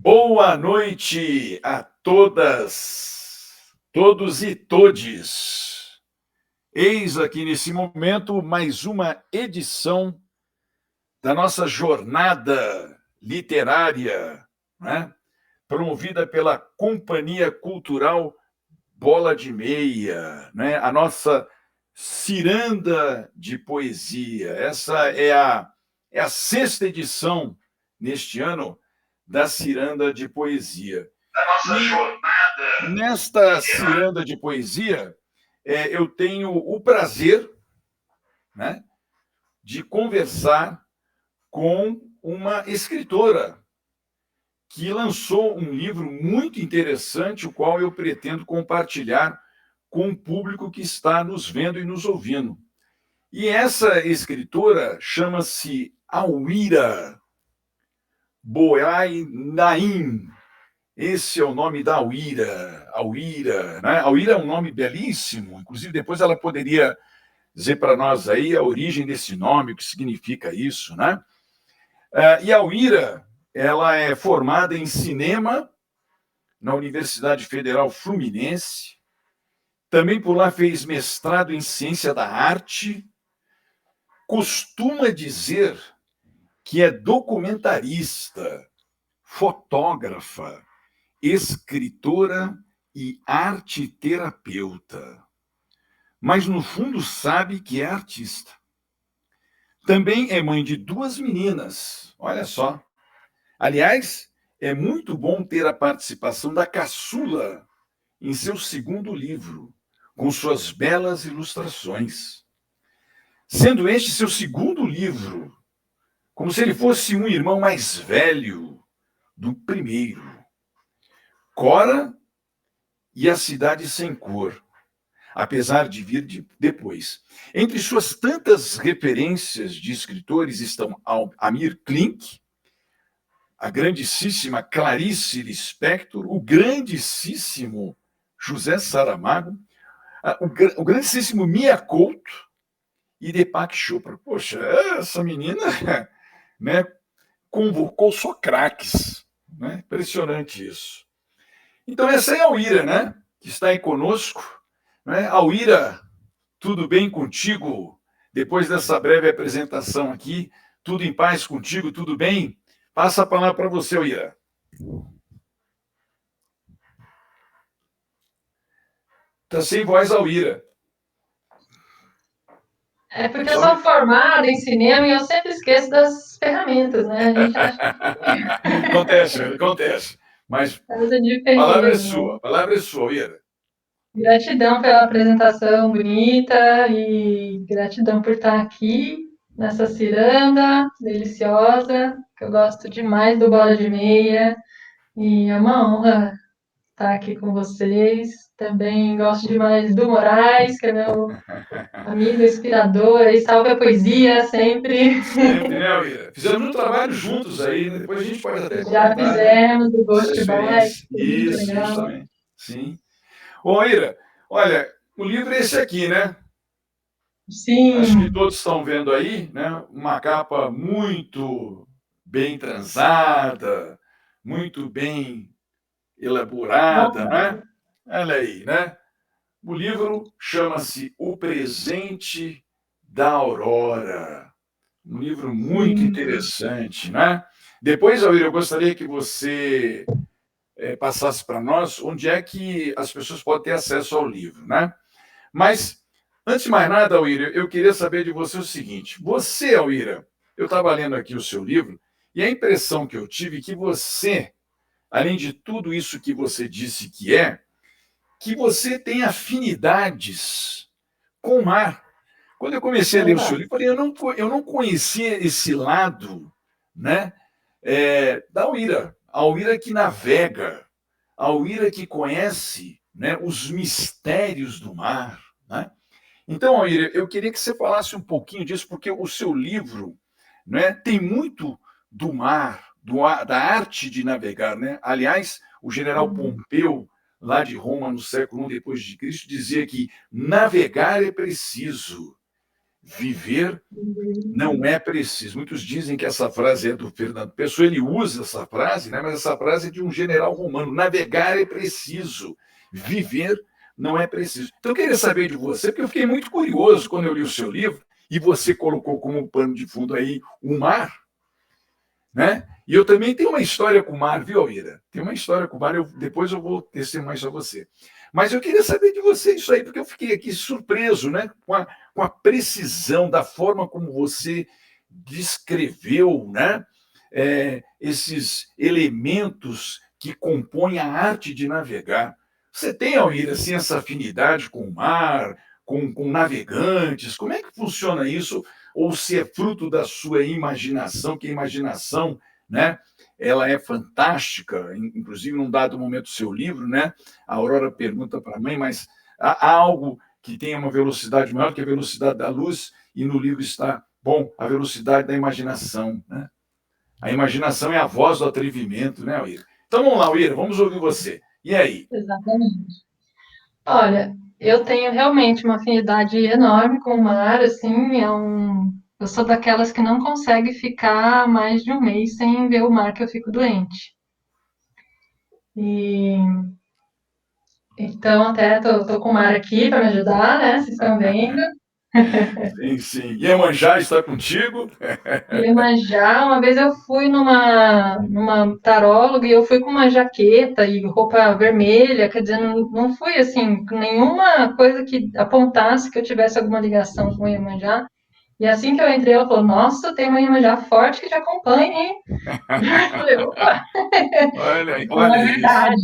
Boa noite a todas, todos e todes. Eis aqui nesse momento mais uma edição da nossa jornada literária, né? Promovida pela Companhia Cultural Bola de Meia, né? A nossa ciranda de poesia. Essa é a sexta edição neste ano da ciranda de poesia. Da nossa E jornada nesta literária. ciranda de poesia, eu tenho o prazer, né, de conversar com uma escritora que lançou um livro muito interessante, o qual eu pretendo compartilhar com o público que está nos vendo e nos ouvindo. E essa escritora chama-se Auira Boai Naim. Esse é o nome da Auira. Auira, né? Auira é um nome belíssimo. Inclusive, depois ela poderia dizer para nós aí a origem desse nome, o que significa isso, né? E a Auira, ela é formada em cinema na Universidade Federal Fluminense. Também por lá fez mestrado em ciência da arte. Costuma dizer que é documentarista, fotógrafa, escritora e arte-terapeuta. Mas no fundo sabe que é artista. Também é mãe de duas meninas, olha só. Aliás, é muito bom ter a participação da caçula em seu segundo livro, com suas belas ilustrações. Sendo este seu segundo livro, como se ele fosse um irmão mais velho do primeiro. Cora e a Cidade Sem Cor, apesar de vir depois. Entre suas tantas referências de escritores estão Amir Klink, a grandíssima Clarice Lispector, o grandíssimo José Saramago, o grandíssimo Mia Couto e Deepak Chopra. Poxa, essa menina, né, convocou só craques. Né? Impressionante isso. Então, essa é a Auira, né, que está aí conosco. Né? Auira, tudo bem contigo? Depois dessa breve apresentação aqui, tudo em paz contigo? Tudo bem? Passa a palavra para você, Auira. Está sem voz, Auira. É porque eu sou formada em cinema e eu sempre esqueço das ferramentas, né? A gente acha que Acontece. Mas coisa de a palavra é sua, Auira. Gratidão pela apresentação bonita e gratidão por estar aqui nessa ciranda deliciosa, que eu gosto demais do Bola de Meia e é uma honra estar aqui com vocês. Também gosto demais do Moraes, que é meu amigo inspirador, e salve a poesia sempre. Sempre, né, Auira? Fizemos um trabalho juntos aí, né? Depois a gente pode até Já comentar, né? fizemos o Essa Ghost Bike, experiência. foi muito Isso, legal. justamente. Sim. Ô, Auira, olha, o livro é esse aqui, né? Acho que Sim, todos estão vendo aí, né? Uma capa muito bem transada, muito bem elaborada, né? Olha aí, né? O livro chama-se O Presente da Aurora. Um livro muito sim. interessante, né? Depois, Auíra, eu gostaria que você passasse para nós onde é que as pessoas podem ter acesso ao livro, né? Mas, antes de mais nada, Auíra, eu queria saber de você o seguinte. Você, Auíra, eu estava lendo aqui o seu livro e a impressão que eu tive é que você, além de tudo isso que você disse que você tem afinidades com o mar. Quando eu comecei a ler o seu Opa, livro, eu não conhecia esse lado, né, da Auíra. A Auíra que navega, a Auíra que conhece, né, os mistérios do mar. Né? Então, Auíra, eu queria que você falasse um pouquinho disso, porque o seu livro, né, tem muito do mar, da arte de navegar. Né? Aliás, o general Pompeu, lá de Roma, no século I depois de Cristo, dizia que navegar é preciso. Viver não é preciso. Muitos dizem que essa frase é do Fernando Pessoa, ele usa essa frase, né? Mas essa frase é de um general romano. Navegar é preciso, viver não é preciso. Então, eu queria saber de você, porque eu fiquei muito curioso quando eu li o seu livro, e você colocou como pano de fundo aí o mar, né? E eu também tenho uma história com o mar, viu, Alíra? Tem uma história com o mar, depois eu vou tecer mais a você. Mas eu queria saber de você isso aí, porque eu fiquei aqui surpreso, né? Com a precisão da forma como você descreveu, né? Esses elementos que compõem a arte de navegar. Você tem, Alíra, assim, essa afinidade com o mar, com navegantes? Como é que funciona isso? Ou se é fruto da sua imaginação, que a imaginação, né, ela é fantástica, inclusive num dado momento do seu livro, né, a Aurora pergunta para a mãe, mas há algo que tenha uma velocidade maior que a velocidade da luz, e no livro está, bom, a velocidade da imaginação, né? A imaginação é a voz do atrevimento, né, Uíra? Então vamos lá, Uíra, vamos ouvir você. E aí? Exatamente. Olha, eu tenho realmente uma afinidade enorme com o mar, assim, eu sou daquelas que não consegue ficar mais de um mês sem ver o mar que eu fico doente. E então até tô com o mar aqui para me ajudar, né? Vocês estão vendo. Sim, sim. Iemanjá está contigo? Iemanjá, uma vez eu fui numa taróloga e eu fui com uma jaqueta e roupa vermelha, quer dizer, não fui assim, com nenhuma coisa que apontasse que eu tivesse alguma ligação com o Iemanjá. E assim que eu entrei, ela falou, nossa, tem uma Iemanjá forte que te acompanha, hein? Eu falei, opa, não Olha é isso. verdade.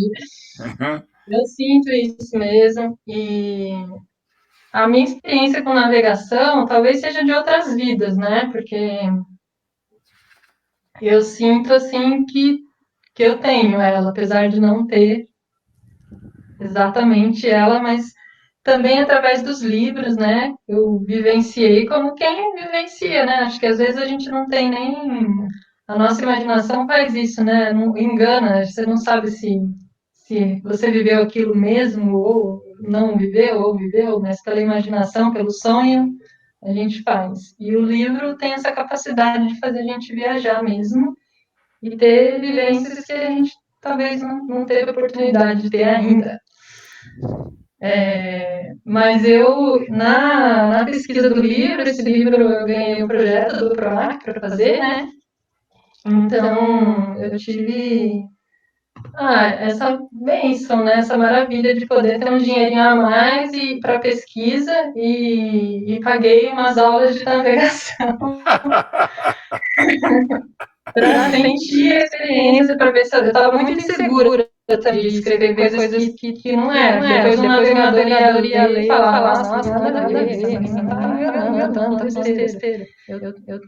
Eu sinto isso mesmo. E a minha experiência com navegação talvez seja de outras vidas, né? Porque eu sinto assim que eu tenho ela, apesar de não ter exatamente ela, mas também através dos livros, né? Eu vivenciei como quem vivencia, né? Acho que às vezes a gente não tem nem. A nossa imaginação faz isso, né? Não engana, você não sabe se você viveu aquilo mesmo ou não viveu, ou viveu, mas pela imaginação, pelo sonho, a gente faz. E o livro tem essa capacidade de fazer a gente viajar mesmo e ter vivências que a gente talvez não teve oportunidade de ter ainda. Mas eu, na pesquisa do livro, esse livro eu ganhei o projeto do PROAC para fazer, né? Então, eu tive essa bênção, né? Essa maravilha de poder ter um dinheirinho a mais e para pesquisa e paguei umas aulas de navegação para sentir a experiência, para ver se eu estava muito insegura de escrever coisas que não era. Depois um navegador ia ler e falar, nossa, nada a ver, você não está enganando, tá besteira.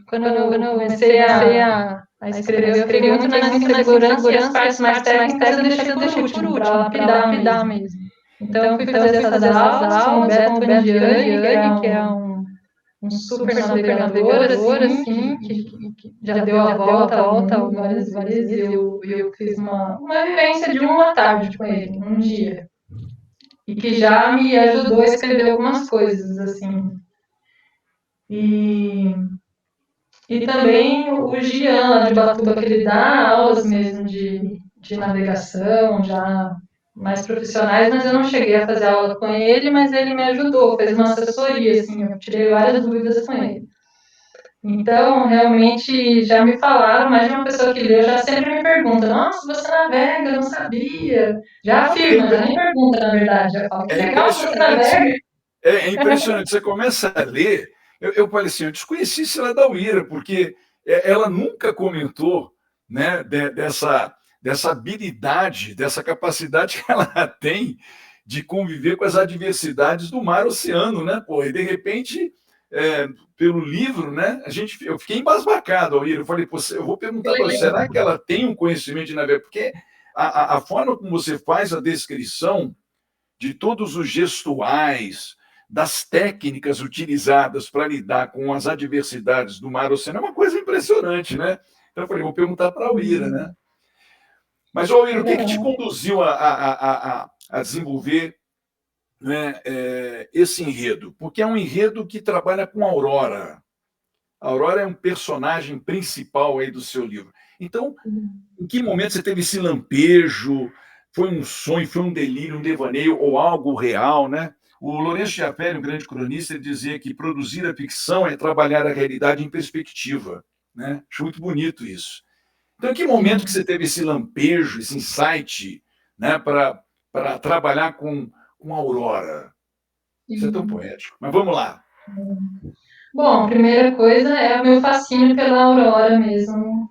Quando eu comecei a escrever, eu fiquei muito na insegurança e as partes mais técnicas eu deixei por último, para lapidar mesmo. Então, eu fui fazer essas aulas com o Beto Bandiani, que é um super navegador, assim, que já deu a volta ao mundo várias vezes. Eu fiz uma vivência de uma tarde com ele, um dia. E que já me ajudou a escrever algumas coisas, assim. E também o Gian, lá de Batuba, que ele dá aulas mesmo de navegação, já mais profissionais, mas eu não cheguei a fazer aula com ele, mas ele me ajudou, fez uma assessoria, assim, eu tirei várias dúvidas com ele. Então, realmente, já me falaram, mais de uma pessoa que leu já sempre me pergunta, nossa, você navega, eu não sabia. Já afirma, já nem pergunta, na verdade, já fala, que É legal que você impressionante. navega. É impressionante. Você começa a ler. Eu falei assim, eu desconheci isso lá da Uíra, porque ela nunca comentou, né, dessa habilidade, dessa capacidade que ela tem de conviver com as adversidades do mar oceano, né? Pô, e de repente, pelo livro, né, eu fiquei embasbacado, Uíra. Eu falei, pô, eu vou perguntar para você, será que ela tem um conhecimento de navegação? Porque a forma como você faz a descrição de todos os gestuais, das técnicas utilizadas para lidar com as adversidades do mar oceano, é uma coisa impressionante, né? Então eu falei, vou perguntar para a Uíra, né? Mas, Uíra, o que te conduziu a desenvolver né, esse enredo? Porque é um enredo que trabalha com a Aurora. A Aurora é um personagem principal aí do seu livro. Então, em que momento você teve esse lampejo? Foi um sonho, foi um delírio, um devaneio ou algo real, né? O Lourenço Chiavelli, um grande cronista, ele dizia que produzir a ficção é trabalhar a realidade em perspectiva, né? Acho muito bonito isso. Então, em que momento que Sim, você teve esse lampejo, esse insight, né, para trabalhar com a Aurora? Isso é tão sim. poético. Mas vamos lá. Bom, a primeira coisa é o meu fascínio pela aurora mesmo,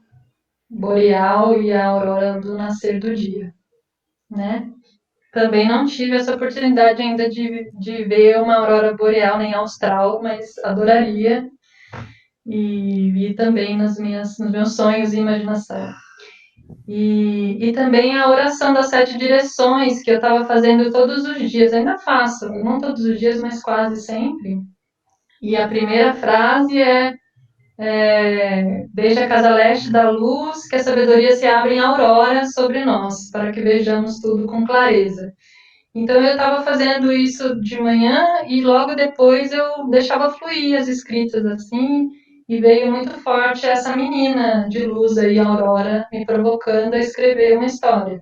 boreal e a aurora do nascer do dia, né? Também não tive essa oportunidade ainda de ver uma aurora boreal nem austral, mas adoraria e vi também nos meus sonhos e imaginação. E também a oração das sete direções, que eu estava fazendo todos os dias, ainda faço, não todos os dias, mas quase sempre. E a primeira frase desde a casa leste da luz, que a sabedoria se abre em aurora sobre nós, para que vejamos tudo com clareza. Então eu estava fazendo isso de manhã e logo depois eu deixava fluir as escritas assim, e veio muito forte essa menina de luz aí, Aurora, me provocando a escrever uma história.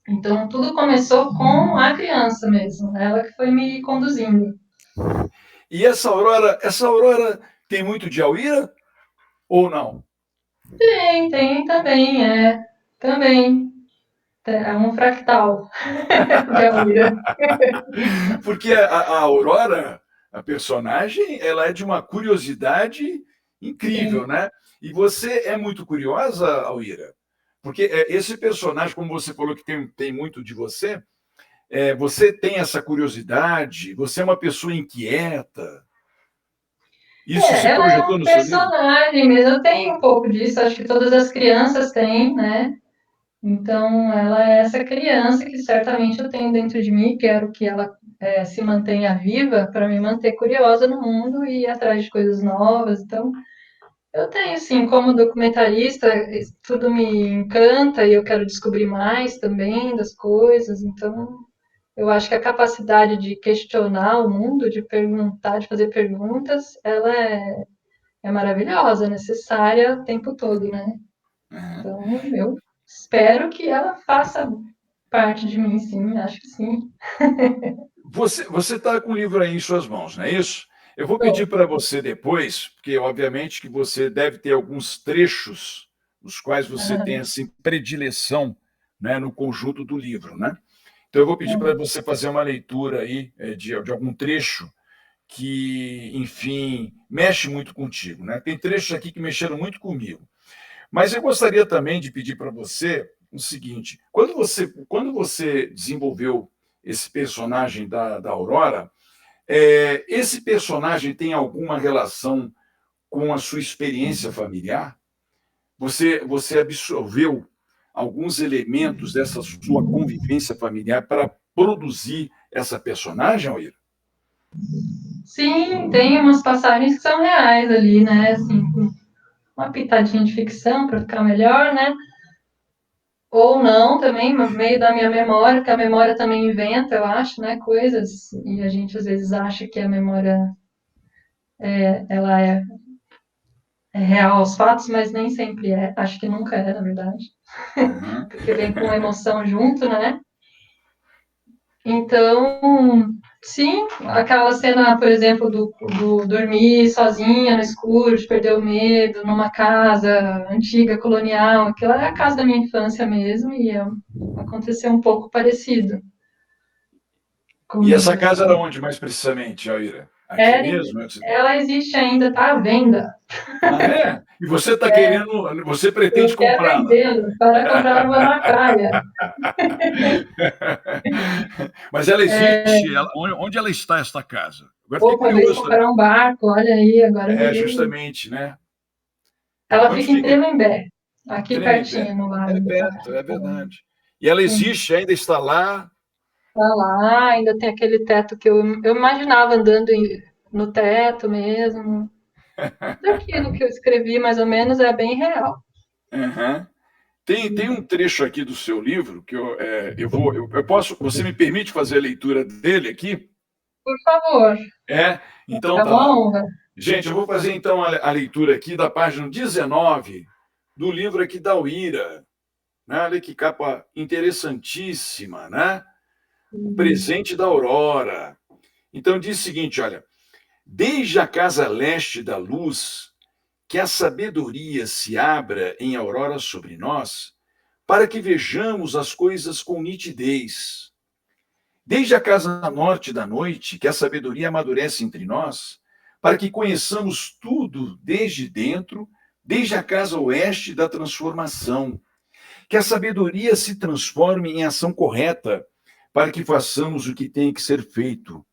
Então tudo começou com a criança mesmo, ela que foi me conduzindo. E essa Aurora tem muito de Alíria ou não? Tem também, também. É um fractal de Almira. Porque a Aurora, a personagem, ela é de uma curiosidade incrível, né? E você é muito curiosa, Alíria? Porque esse personagem, como você falou que tem muito de você, você tem essa curiosidade, você é uma pessoa inquieta. Isso se Ela é projetou um no seu livro? personagem mesmo, eu tenho um pouco disso, acho que todas as crianças têm, né? Então, ela é essa criança que certamente eu tenho dentro de mim, quero que ela se mantenha viva para me manter curiosa no mundo e ir atrás de coisas novas. Então, eu tenho, sim, como documentarista, tudo me encanta e eu quero descobrir mais também das coisas. Então, eu acho que a capacidade de questionar o mundo, de perguntar, de fazer perguntas, ela é maravilhosa, necessária o tempo todo, né? Uhum. Então, eu espero que ela faça parte de mim, sim, acho que sim. Você está com o livro aí em suas mãos, não é isso? Eu vou pedir Bom, para você depois, porque obviamente que você deve ter alguns trechos nos quais você tem assim predileção, né, no conjunto do livro, né? Então eu vou pedir para você fazer uma leitura aí de algum trecho que, enfim, mexe muito contigo, né? Tem trechos aqui que mexeram muito comigo. Mas eu gostaria também de pedir para você o seguinte: quando você desenvolveu esse personagem da Aurora, esse personagem tem alguma relação com a sua experiência familiar? Você absorveu alguns elementos dessa sua convivência familiar para produzir essa personagem, Alírio? sim, tem umas passagens que são reais ali, né? Assim, com uma pitadinha de ficção para ficar melhor, né? Ou não, também, no meio da minha memória, porque a memória também inventa, eu acho, né? Coisas, e a gente às vezes acha que a memória ela é real aos fatos, mas nem sempre é. Acho que nunca é, na verdade. Uhum. Porque vem com emoção junto, né? Então, sim, aquela cena, por exemplo, do dormir sozinha no escuro, de perder o medo, numa casa antiga, colonial, aquilo é a casa da minha infância mesmo, e aconteceu um pouco parecido E essa comigo, casa era assim. onde, mais precisamente, Alírio? Aqui Ela, mesmo? ela existe ainda, está à venda. Ah, é? E você está querendo, você pretende Eu quero comprá-la? vendê-la para comprar uma na praia. Mas ela existe? Onde ela está, esta casa? Agora fiquei Ou talvez curioso também. comprar um barco, olha aí, agora É, virei. justamente, né? Ela Onde fica em fica? Tremembé, aqui Tremembé. pertinho, no É Vale do perto, é Paraíba. verdade. E ela Sim. existe, ainda está lá. Tá lá, ainda tem aquele teto que eu imaginava andando no teto mesmo. Daquilo que eu escrevi, mais ou menos, é bem real. Uhum. Tem um trecho aqui do seu livro que eu posso. Você me permite fazer a leitura dele aqui? Por favor, É? Então é tá uma lá. honra. Gente, eu vou fazer então a leitura aqui da página 19 do livro aqui da Uira. Né? Olha que capa interessantíssima, né? O presente da aurora. Então diz o seguinte, olha: desde a casa leste da luz, que a sabedoria se abra em aurora sobre nós, para que vejamos as coisas com nitidez. Desde a casa norte da noite, que a sabedoria amadurece entre nós, para que conheçamos tudo desde dentro, desde a casa oeste da transformação, que a sabedoria se transforme em ação correta, para que façamos o que tem que ser feito.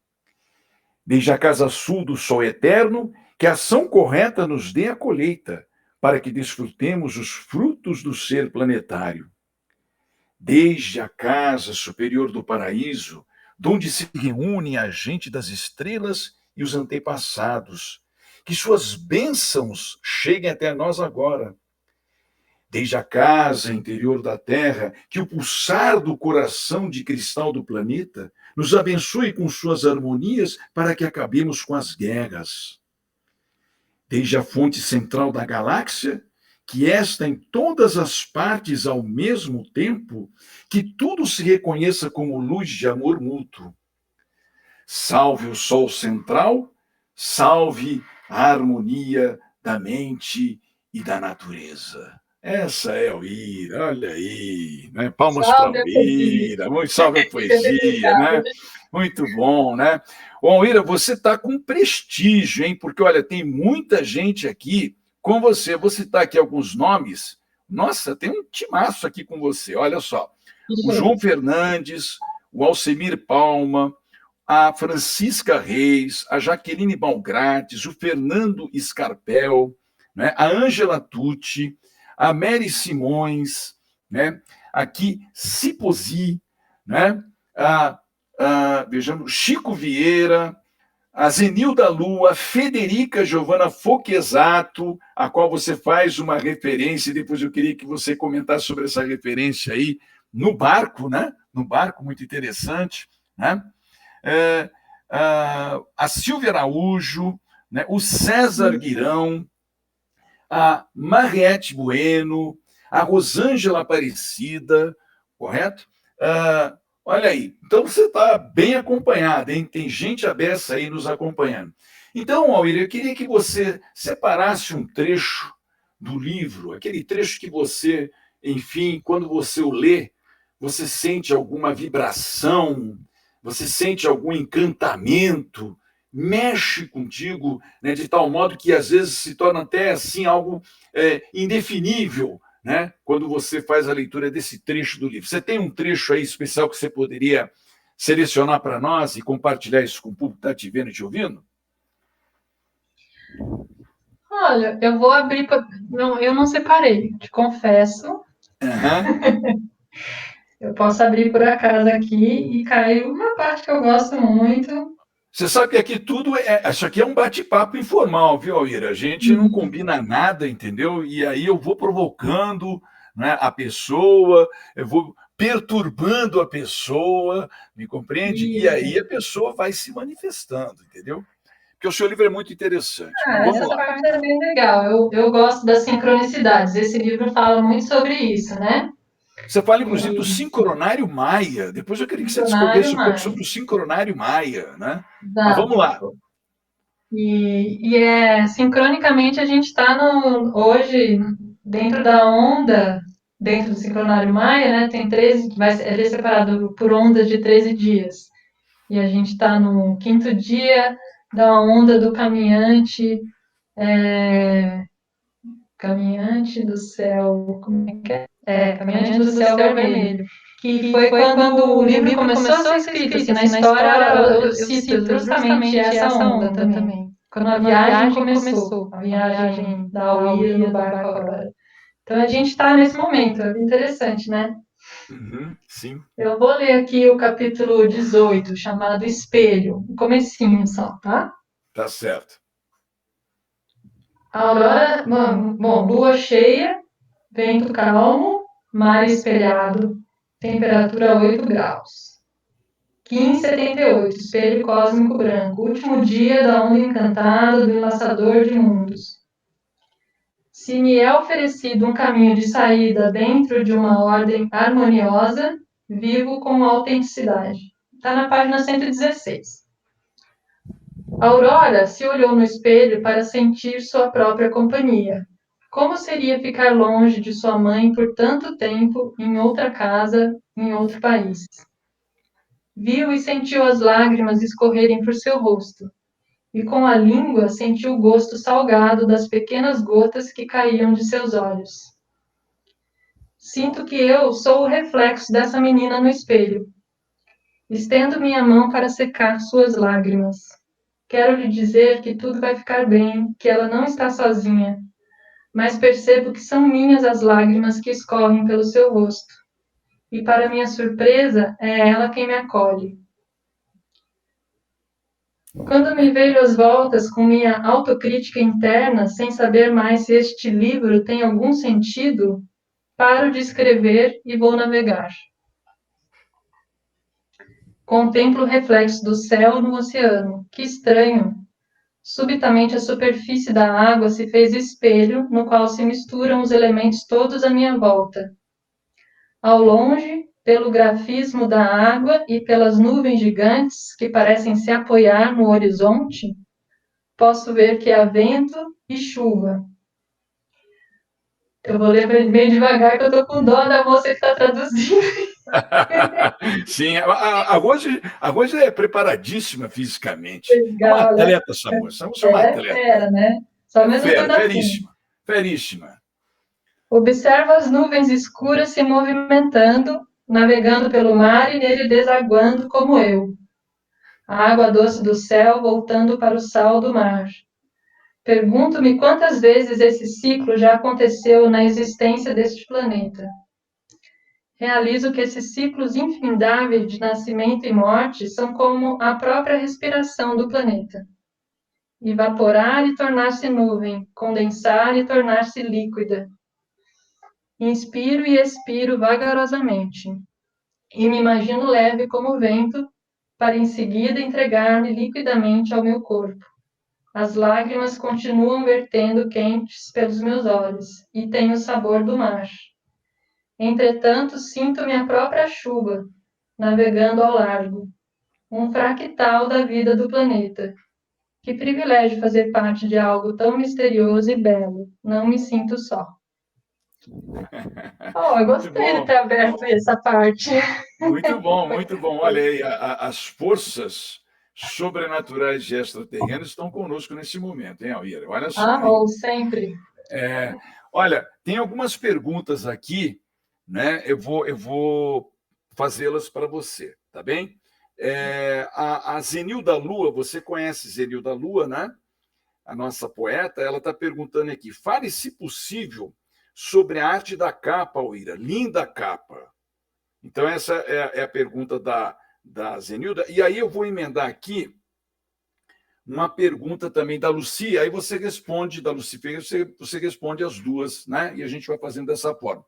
Desde a casa sul do sol eterno, que a ação correta nos dê a colheita, para que desfrutemos os frutos do ser planetário. Desde a casa superior do paraíso, donde se reúne a gente das estrelas e os antepassados, que suas bênçãos cheguem até nós agora. Desde a casa interior da Terra, que o pulsar do coração de cristal do planeta nos abençoe com suas harmonias para que acabemos com as guerras. Desde a fonte central da galáxia, que esta em todas as partes ao mesmo tempo, que tudo se reconheça como luz de amor mútuo. Salve o sol central, salve a harmonia da mente e da natureza. Essa é a Uira, olha aí, né? Palmas para a Salve a poesia. Uira, muito salve a poesia, Obrigada. né? Muito bom, né? Bom, Uira, você está com prestígio, hein? Porque, olha, tem muita gente aqui com você. Vou citar aqui alguns nomes. Nossa, tem um timaço aqui com você, olha só. O João Fernandes, o Alcemir Palma, a Francisca Reis, a Jaqueline Balgrates, o Fernando Scarpel, né? A Ângela Tucci, a Mary Simões, né? Aqui Ciposi, né? Vejamos, Chico Vieira, a Zenilda Lua, Federica Giovanna Foquesato, a qual você faz uma referência, e depois eu queria que você comentasse sobre essa referência aí, no barco, né? No barco, muito interessante, né? A Silvia Araújo, né? O César Guirão, a Mariette Bueno, a Rosângela Aparecida, correto? Olha aí, então você está bem acompanhado, hein? Tem gente abessa aí nos acompanhando. Então, Alir, eu queria que você separasse um trecho do livro, aquele trecho que você, enfim, quando você o lê, você sente alguma vibração, você sente algum encantamento, mexe contigo, né, de tal modo que às vezes se torna até assim algo indefinível, né, quando você faz a leitura desse trecho do livro. Você tem um trecho aí especial que você poderia selecionar para nós e compartilhar isso com o público que está te vendo e te ouvindo? Olha, eu vou abrir. Não, eu não separei, te confesso. Uhum. Eu posso abrir por acaso aqui e caiu uma parte que eu gosto muito. Você sabe que aqui tudo isso aqui é um bate-papo informal, viu, Alira? A gente não combina nada, entendeu? E aí eu vou provocando, né, a pessoa, eu vou perturbando a pessoa, me compreende? E Isso. aí a pessoa vai se manifestando, entendeu? Porque o seu livro é muito interessante. Mas vamos Essa lá. parte é bem legal. Eu gosto das sincronicidades. Esse livro fala muito sobre isso, né? Você fala, inclusive, do E sincronário Maia. Depois eu queria que você dicionário discorresse um pouco mais. sobre o sincronário Maia, né? Mas vamos lá. Exato. E sincronicamente a gente está hoje dentro da onda, dentro do sincronário Maia, né? Tem 13, ele é separado por ondas de 13 dias. E a gente está no quinto dia da onda do caminhante, caminhante do céu, como é que é? Caminhante do céu vermelho. Que foi quando o livro começou a ser escrito, assim, na história eu cito justamente essa onda também. Quando a viagem começou, a viagem da Auíra no barco Aurora. Então a gente está nesse momento, é interessante, né? Uhum, sim, Eu vou ler aqui o capítulo 18, chamado Espelho, o comecinho só, tá? tá certo. A aurora, bom, lua cheia, vento calmo, mar espelhado, temperatura 8 graus. 1578, espelho cósmico branco, último dia da onda encantada do enlaçador de mundos. Se me é oferecido um caminho de saída dentro de uma ordem harmoniosa, vivo com autenticidade. Está na página 116. Aurora se olhou no espelho para sentir sua própria companhia. Como seria ficar longe de sua mãe por tanto tempo, em outra casa, em outro país? Viu e sentiu as lágrimas escorrerem por seu rosto, e com a língua sentiu o gosto salgado das pequenas gotas que caíam de seus olhos. Sinto que eu sou o reflexo dessa menina no espelho. Estendo minha mão para secar suas lágrimas. Quero lhe dizer que tudo vai ficar bem, que ela não está sozinha, mas percebo que são minhas as lágrimas que escorrem pelo seu rosto. E para minha surpresa, é ela quem me acolhe. Quando me vejo às voltas com minha autocrítica interna, sem saber mais se este livro tem algum sentido, paro de escrever e vou navegar. Contemplo o reflexo do céu no oceano. Que estranho! Subitamente a superfície da água se fez espelho, no qual se misturam os elementos todos à minha volta. Ao longe, pelo grafismo da água e pelas nuvens gigantes que parecem se apoiar no horizonte, posso ver que há vento e chuva. Eu vou ler bem devagar, que eu estou com dó da moça que está traduzindo. Sim, a Rose é preparadíssima fisicamente. É uma Legal, né? atleta essa moça. Essa moça é uma É atleta. fera, né? Só mesmo foi Fera, da fome. feríssima, feríssima. Observo as nuvens escuras se movimentando, navegando pelo mar e nele desaguando como eu. A água doce do céu voltando para o sal do mar. Pergunto-me quantas vezes esse ciclo já aconteceu na existência deste planeta. Realizo que esses ciclos infindáveis de nascimento e morte são como a própria respiração do planeta. Evaporar e tornar-se nuvem, condensar e tornar-se líquida. Inspiro e expiro vagarosamente, e me imagino leve como o vento, para em seguida entregar-me liquidamente ao meu corpo. As lágrimas continuam vertendo quentes pelos meus olhos, e têm o sabor do mar. Entretanto, sinto minha própria chuva, navegando ao largo, um fractal da vida do planeta. Que privilégio fazer parte de algo tão misterioso e belo. Não me sinto só. Oh, eu Muito gostei de bom, ter aberto essa parte. muito bom, muito bom. Olha aí, as forças sobrenaturais e extraterrenas estão conosco nesse momento, hein, Alíria? Olha só, Ah, hein? ou sempre. Olha, tem algumas perguntas aqui, né? Eu vou fazê-las para você, tá bem? A Zenilda Lua, você conhece Zenilda Lua, né? A nossa poeta, ela está perguntando aqui: fale, se possível, sobre a arte da capa, Alíria. Linda capa. Então, essa é a pergunta da Zenilda. E aí eu vou emendar aqui uma pergunta também da Lucy, aí você responde, da Lucy Ferreira, você responde as duas, né? E a gente vai fazendo dessa forma.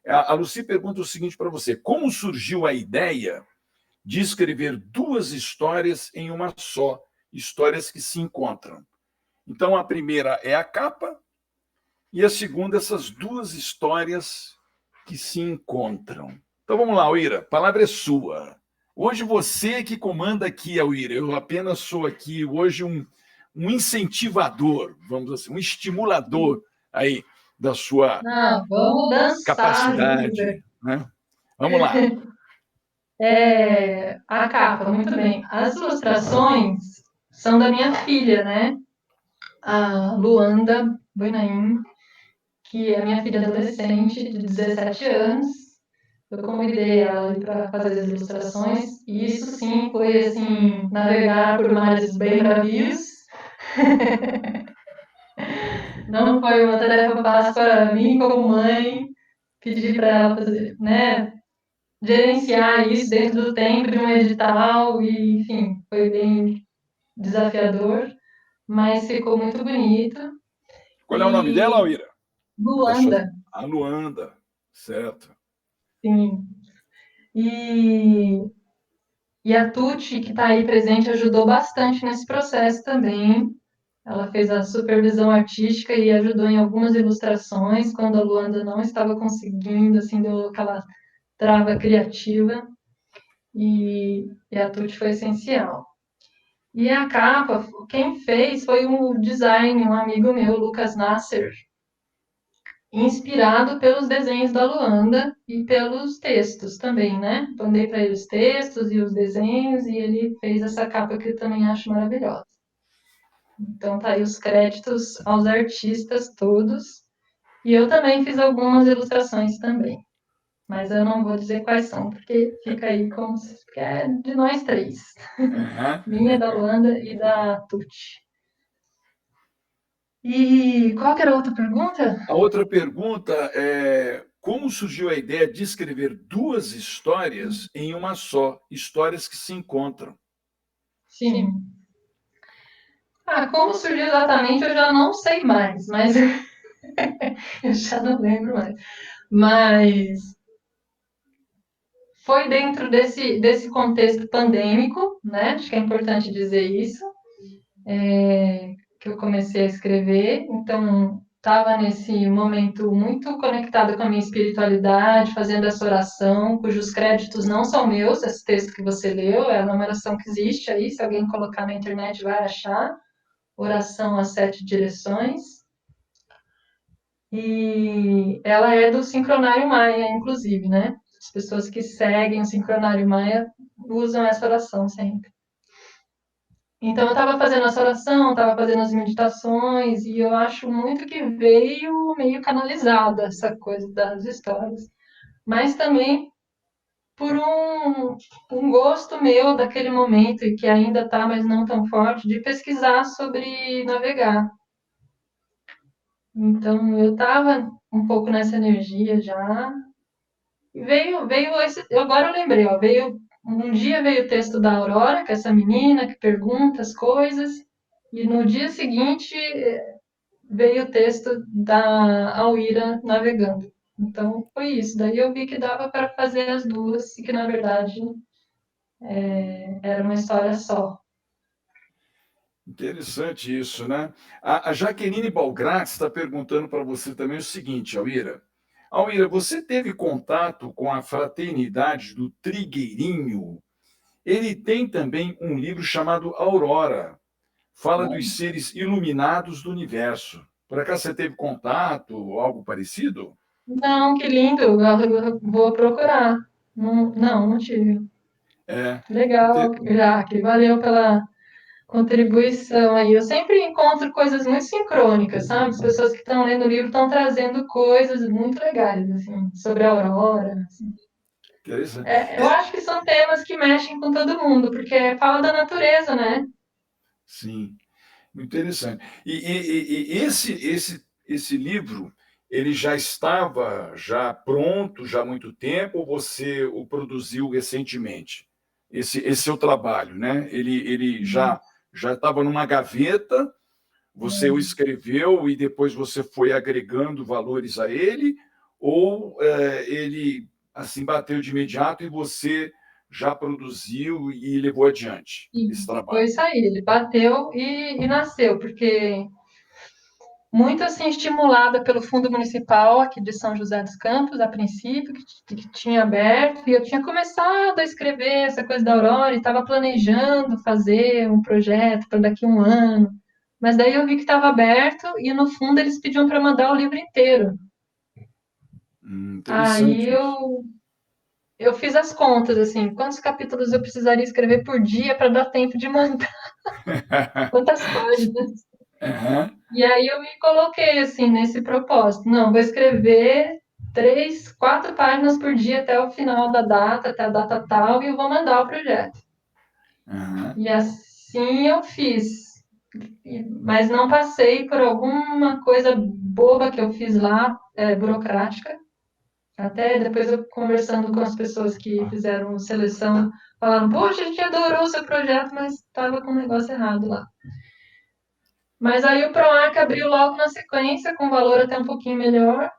A Lucy pergunta o seguinte para você: como surgiu a ideia de escrever duas histórias em uma só, histórias que se encontram? Então, a primeira é a capa, e a segunda, essas duas histórias que se encontram. Então, vamos lá, Uira, a palavra é sua. Hoje você que comanda aqui, Uira. Eu apenas sou aqui hoje um incentivador, vamos dizer assim, um estimulador aí da sua Vamos dançar capacidade. Né? Vamos lá. A capa, muito bem. As ilustrações são da minha filha, né? A Luanda Buinaim, que é minha filha adolescente de 17 anos. Eu convidei ela para fazer as ilustrações, e isso sim foi assim, navegar por mares bem bravios. Não foi uma tarefa fácil para mim como mãe, pedir para ela fazer, né, gerenciar isso dentro do tempo de um edital, e enfim, foi bem desafiador, mas ficou muito bonito. Qual é o nome dela, E Uira? Luanda, A Luanda, certo. sim. E, e a Tuti, que está aí presente, ajudou bastante nesse processo também. Ela fez a supervisão artística e ajudou em algumas ilustrações, quando a Luanda não estava conseguindo, assim, deu aquela trava criativa, e a Tuti foi essencial. E a capa, quem fez foi um design, um amigo meu, Lucas Nasser, inspirado pelos desenhos da Luanda e pelos textos também, né? Mandei para ele os textos e os desenhos e ele fez essa capa que eu também acho maravilhosa. Então tá aí os créditos aos artistas todos. E eu também fiz algumas ilustrações também. Mas eu não vou dizer quais são, porque fica aí como se porque é de nós três. Aham. Minha, da Luanda e da Tuti. E qual que era a outra pergunta? A outra pergunta é: como surgiu a ideia de escrever duas histórias em uma só, histórias que se encontram? Sim. Ah, como surgiu exatamente eu já não sei mais, mas eu já não lembro mais. Mas foi dentro desse contexto pandêmico, né? Acho que é importante dizer isso, que eu comecei a escrever. Então, estava nesse momento muito conectada com a minha espiritualidade, fazendo essa oração, cujos créditos não são meus, esse texto que você leu, é uma oração que existe aí, se alguém colocar na internet vai achar, Oração às Sete Direções. E ela é do Sincronário Maia, inclusive, né? As pessoas que seguem o Sincronário Maia usam essa oração sempre. Então, eu estava fazendo essa oração, estava fazendo as meditações, e eu acho muito que veio meio canalizada essa coisa das histórias. Mas também por um gosto meu daquele momento, e que ainda está, mas não tão forte, de pesquisar sobre navegar. Então, eu estava um pouco nessa energia já. E veio esse. Agora eu lembrei, ó, um dia veio o texto da Aurora, que é essa menina que pergunta as coisas, e no dia seguinte veio o texto da Auíra navegando. Então foi isso. Daí eu vi que dava para fazer as duas, e que na verdade era uma história só. Interessante isso, né? A Jaqueline Balgratz está perguntando para você também o seguinte, Alíra. Alíra, você teve contato com a Fraternidade do Trigueirinho? Ele tem também um livro chamado Aurora, fala dos seres iluminados do universo. Por acaso você teve contato ou algo parecido? Não, que lindo, eu vou procurar. Não, não tive. É, Legal, Jaque, valeu pela contribuição aí. Eu sempre encontro coisas muito sincrônicas, sabe? As pessoas que estão lendo o livro estão trazendo coisas muito legais, assim, sobre a aurora. Assim. interessante. Eu acho que são temas que mexem com todo mundo, porque fala da natureza, né? Sim. Muito interessante. E esse livro, ele já estava já pronto já há muito tempo, ou você o produziu recentemente? Esse seu trabalho, né? Ele já estava numa gaveta, você o escreveu e depois você foi agregando valores a ele, ou ele assim bateu de imediato e você já produziu e levou adiante E esse foi trabalho? isso aí, ele bateu e nasceu, porque muito assim estimulada pelo Fundo Municipal aqui de São José dos Campos, a princípio, que tinha aberto, e eu tinha começado a escrever essa coisa da Aurora e estava planejando fazer um projeto para daqui a um ano. Mas daí eu vi que estava aberto e no fundo eles pediam para mandar o livro inteiro. Aí Interessante isso. eu fiz as contas, assim, quantos capítulos eu precisaria escrever por dia para dar tempo de mandar, quantas páginas. Aham, E aí eu me coloquei assim nesse propósito. Não, vou escrever 3, 4 páginas por dia até o final da data, até a data tal, e eu vou mandar o projeto. aham. E assim eu fiz. Mas não passei por alguma coisa boba que eu fiz lá, burocrática. Até depois eu conversando com as pessoas que fizeram seleção, falaram, poxa, a gente adorou o seu projeto, mas estava com um negócio errado lá. Mas aí o PROAC abriu logo na sequência, com valor até um pouquinho melhor.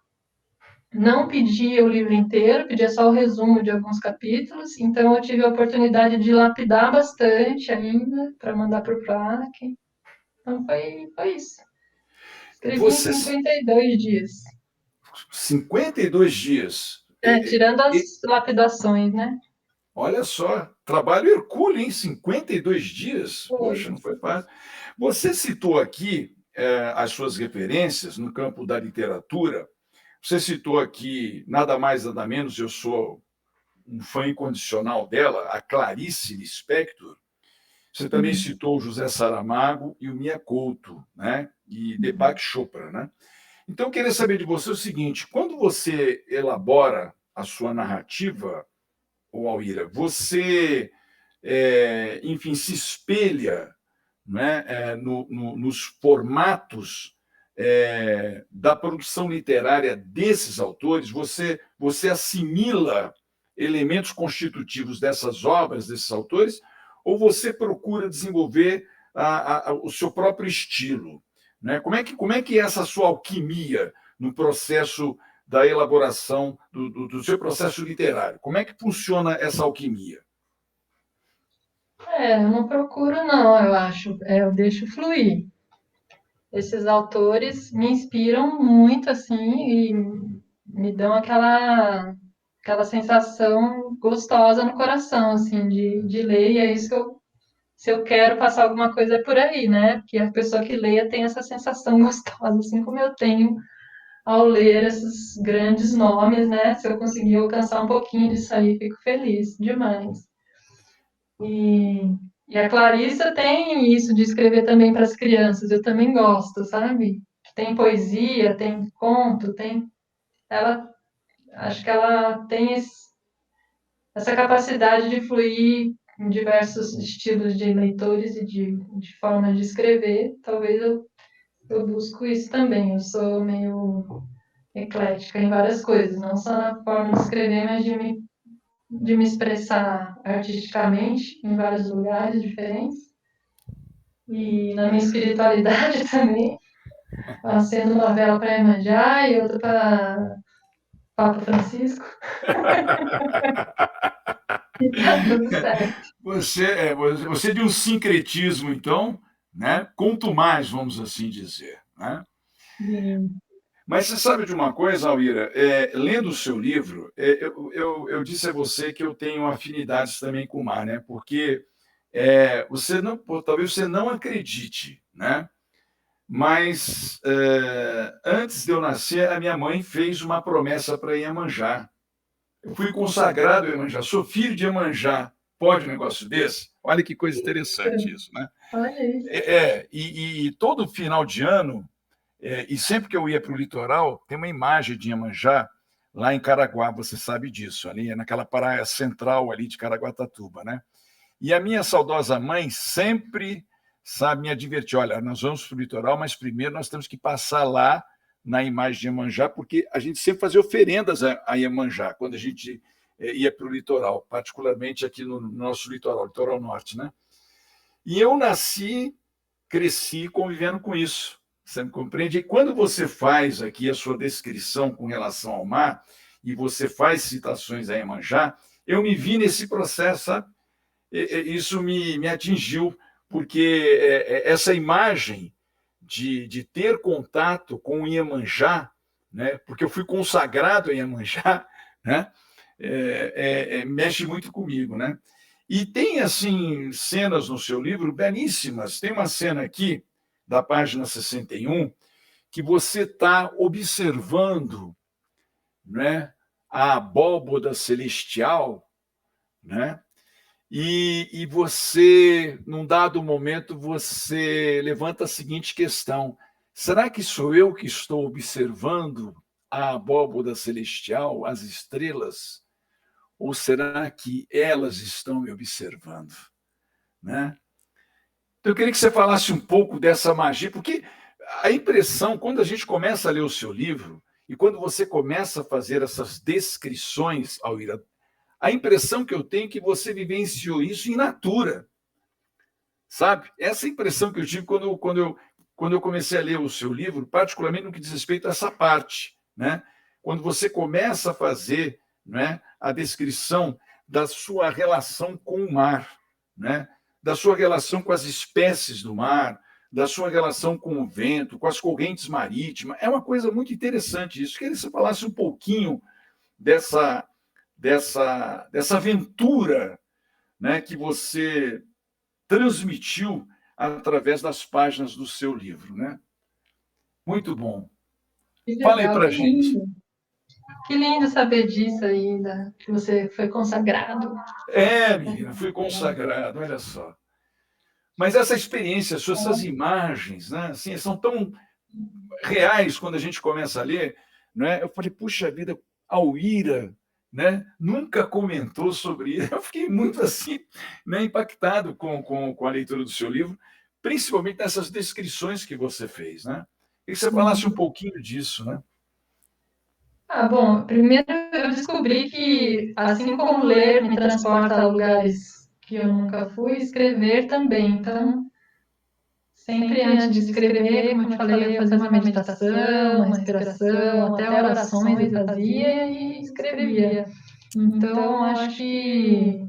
não pedia o livro inteiro, pedia só o resumo de alguns capítulos, então eu tive a oportunidade de lapidar bastante ainda para mandar para o PROAC. Então foi isso. Escrevi em Você, 52 dias. 52 dias. Tirando as lapidações, né? Olha só, trabalho hercúleo, em 52 dias. Foi. Poxa, não foi fácil. Você citou aqui as suas referências no campo da literatura. Você citou aqui, nada mais, nada menos, eu sou um fã incondicional dela, a Clarice Lispector. Você também citou o José Saramago e o Mia Couto, né? E Deepak Chopra, né? Então, eu queria saber de você o seguinte: quando você elabora a sua narrativa, ô Alíra, você, enfim, se espelha, né, nos formatos da produção literária desses autores, você assimila elementos constitutivos dessas obras, desses autores, ou você procura desenvolver o seu próprio estilo? Né? Como é que é essa sua alquimia no processo da elaboração do seu processo literário? Como é que funciona essa alquimia? Eu não procuro, não, eu acho. Eu deixo fluir. Esses autores me inspiram muito, assim, e me dão aquela sensação gostosa no coração, assim, de ler, e é isso que se eu quero passar alguma coisa é por aí, né? Porque a pessoa que leia tem essa sensação gostosa, assim como eu tenho ao ler esses grandes nomes, né? Se eu conseguir alcançar um pouquinho disso aí, fico feliz demais. E, e a Clarissa tem isso de escrever também para as crianças, eu também gosto, sabe? Tem poesia, tem conto, tem. Ela, acho que ela tem essa capacidade de fluir em diversos estilos de leitores e de formas de escrever. Talvez eu busco isso também. Eu sou meio eclética em várias coisas, não só na forma de escrever, mas de me expressar artisticamente em vários lugares diferentes. E na minha espiritualidade também, sendo uma vela para Iemanjá e outra para Papa Francisco, e tá tudo certo. Você é de um sincretismo, então, né? Quanto mais, vamos assim dizer. Né? E, Mas você sabe de uma coisa, Alíra? Lendo o seu livro, eu disse a você que eu tenho afinidades também com o mar, né? Porque você não, talvez você não acredite, né? Mas antes de eu nascer, a minha mãe fez uma promessa para Iemanjá. Eu fui consagrado a Iemanjá, sou filho de Iemanjá. Pode um negócio desse? Olha que coisa interessante isso, né? olha isso. E todo final de ano, e sempre que eu ia para o litoral, tem uma imagem de Iemanjá lá em Caraguá, você sabe disso, ali naquela praia central ali de Caraguatatuba, né? E a minha saudosa mãe sempre, sabe, me advertiu, olha, nós vamos para o litoral, mas primeiro nós temos que passar lá na imagem de Iemanjá, porque a gente sempre fazia oferendas a Iemanjá quando a gente ia para o litoral, particularmente aqui no nosso litoral, litoral norte, né? E eu nasci, cresci convivendo com isso, você me compreende? E quando você faz aqui a sua descrição com relação ao mar, e você faz citações a Iemanjá, eu me vi nesse processo, sabe? Isso me atingiu, porque essa imagem de ter contato com o Iemanjá, né, porque eu fui consagrado a Iemanjá, né, mexe muito comigo. Né? E tem, assim, cenas no seu livro belíssimas. Tem uma cena aqui, da página 61, que você está observando, né, a abóboda celestial, né? E você, num dado momento, você levanta a seguinte questão: será que sou eu que estou observando a abóboda celestial, as estrelas, ou será que elas estão me observando? Né? Então, eu queria que você falasse um pouco dessa magia, porque a impressão, quando a gente começa a ler o seu livro, e quando você começa a fazer essas descrições, Alira, a impressão que eu tenho é que você vivenciou isso in natura, sabe? Essa impressão que eu tive quando eu comecei a ler o seu livro, particularmente no que diz respeito a essa parte, né? quando você começa a fazer, né, a descrição da sua relação com o mar, né, da sua relação com as espécies do mar, da sua relação com o vento, com as correntes marítimas. É uma coisa muito interessante isso. Queria que você falasse um pouquinho dessa aventura, né, que você transmitiu através das páginas do seu livro, né? Muito bom. Que Fala aí legal, para a que gente. lindo. Que lindo saber disso ainda, que você foi consagrado. Menina, fui consagrado, olha só. Mas essa experiência, essas imagens, né, assim, são tão reais quando a gente começa a ler, né? Eu falei, puxa vida, Alíra, né, nunca comentou sobre isso. Eu fiquei muito assim, né, impactado com a leitura do seu livro, principalmente nessas descrições que você fez, né? E que você falasse um pouquinho disso, né? Bom, primeiro eu descobri que, assim como ler me transporta a lugares que eu nunca fui, escrever também. Então, sempre antes de escrever, como eu te falei, eu fazia uma meditação, uma respiração, até orações eu fazia e escrevia. Então, acho que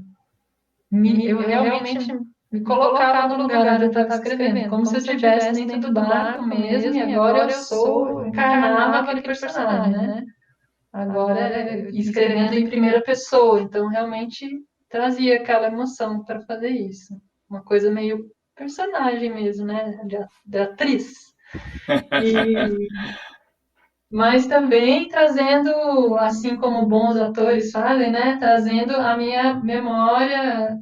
eu realmente me colocava no lugar onde eu estava escrevendo, como se eu estivesse dentro do barco mesmo, e agora eu encarnava aquele personagem, né? Agora, escrevendo em primeira pessoa, então realmente trazia aquela emoção para fazer isso. Uma coisa meio personagem mesmo, né? De atriz. E, mas também trazendo, assim como bons atores fazem, né? Trazendo a minha memória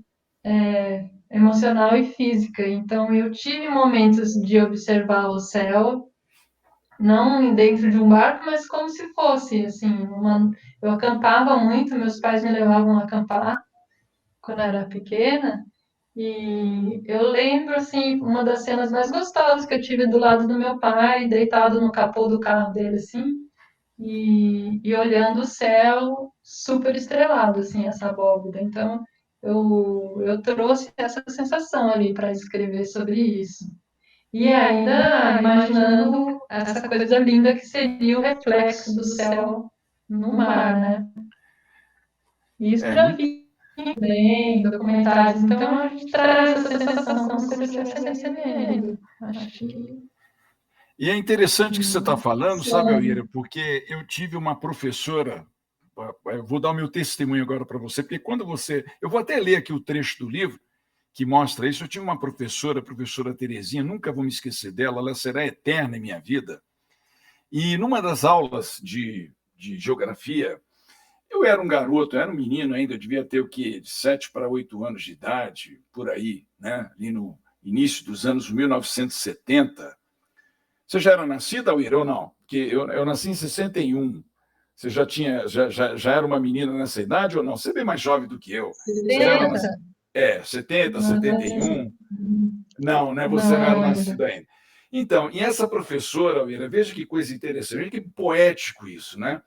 emocional e física. Então, eu tive momentos de observar o céu, não dentro de um barco, mas como se fosse, assim, eu acampava muito, meus pais me levavam a acampar quando eu era pequena, e eu lembro, assim, uma das cenas mais gostosas que eu tive do lado do meu pai, deitado no capô do carro dele, assim, e olhando o céu super estrelado, assim, essa abóbora. Então, eu trouxe essa sensação ali para escrever sobre isso. E ainda imaginando essa coisa linda que seria o reflexo do céu no mar, né? E isso já Muito. vi em documentários, então a gente traz essa sensação como se eu estivesse vendo. Acho que E é interessante que você está falando, sabe, funciona. Alíra, porque eu tive uma professora, eu vou dar o meu testemunho agora para você, porque quando você. Eu vou até ler aqui o trecho do livro que mostra isso. Eu tinha uma professora, a professora Terezinha, nunca vou me esquecer dela, ela será eterna em minha vida. E numa das aulas de geografia, eu era um garoto, eu era um menino ainda, eu devia ter o quê? De 7 para 8 anos de idade, por aí, né? Ali no início dos anos 1970. Você já era nascida, Alíra, ou não? Porque eu nasci em 61. Você já era uma menina nessa idade ou não? Você é bem mais jovem do que eu. Você já era 70? nascida. 70, Não, 71. Não, né? Você não era não, nascida ainda. Então, e essa professora, Alíra, veja que coisa interessante, veja que poético isso, né?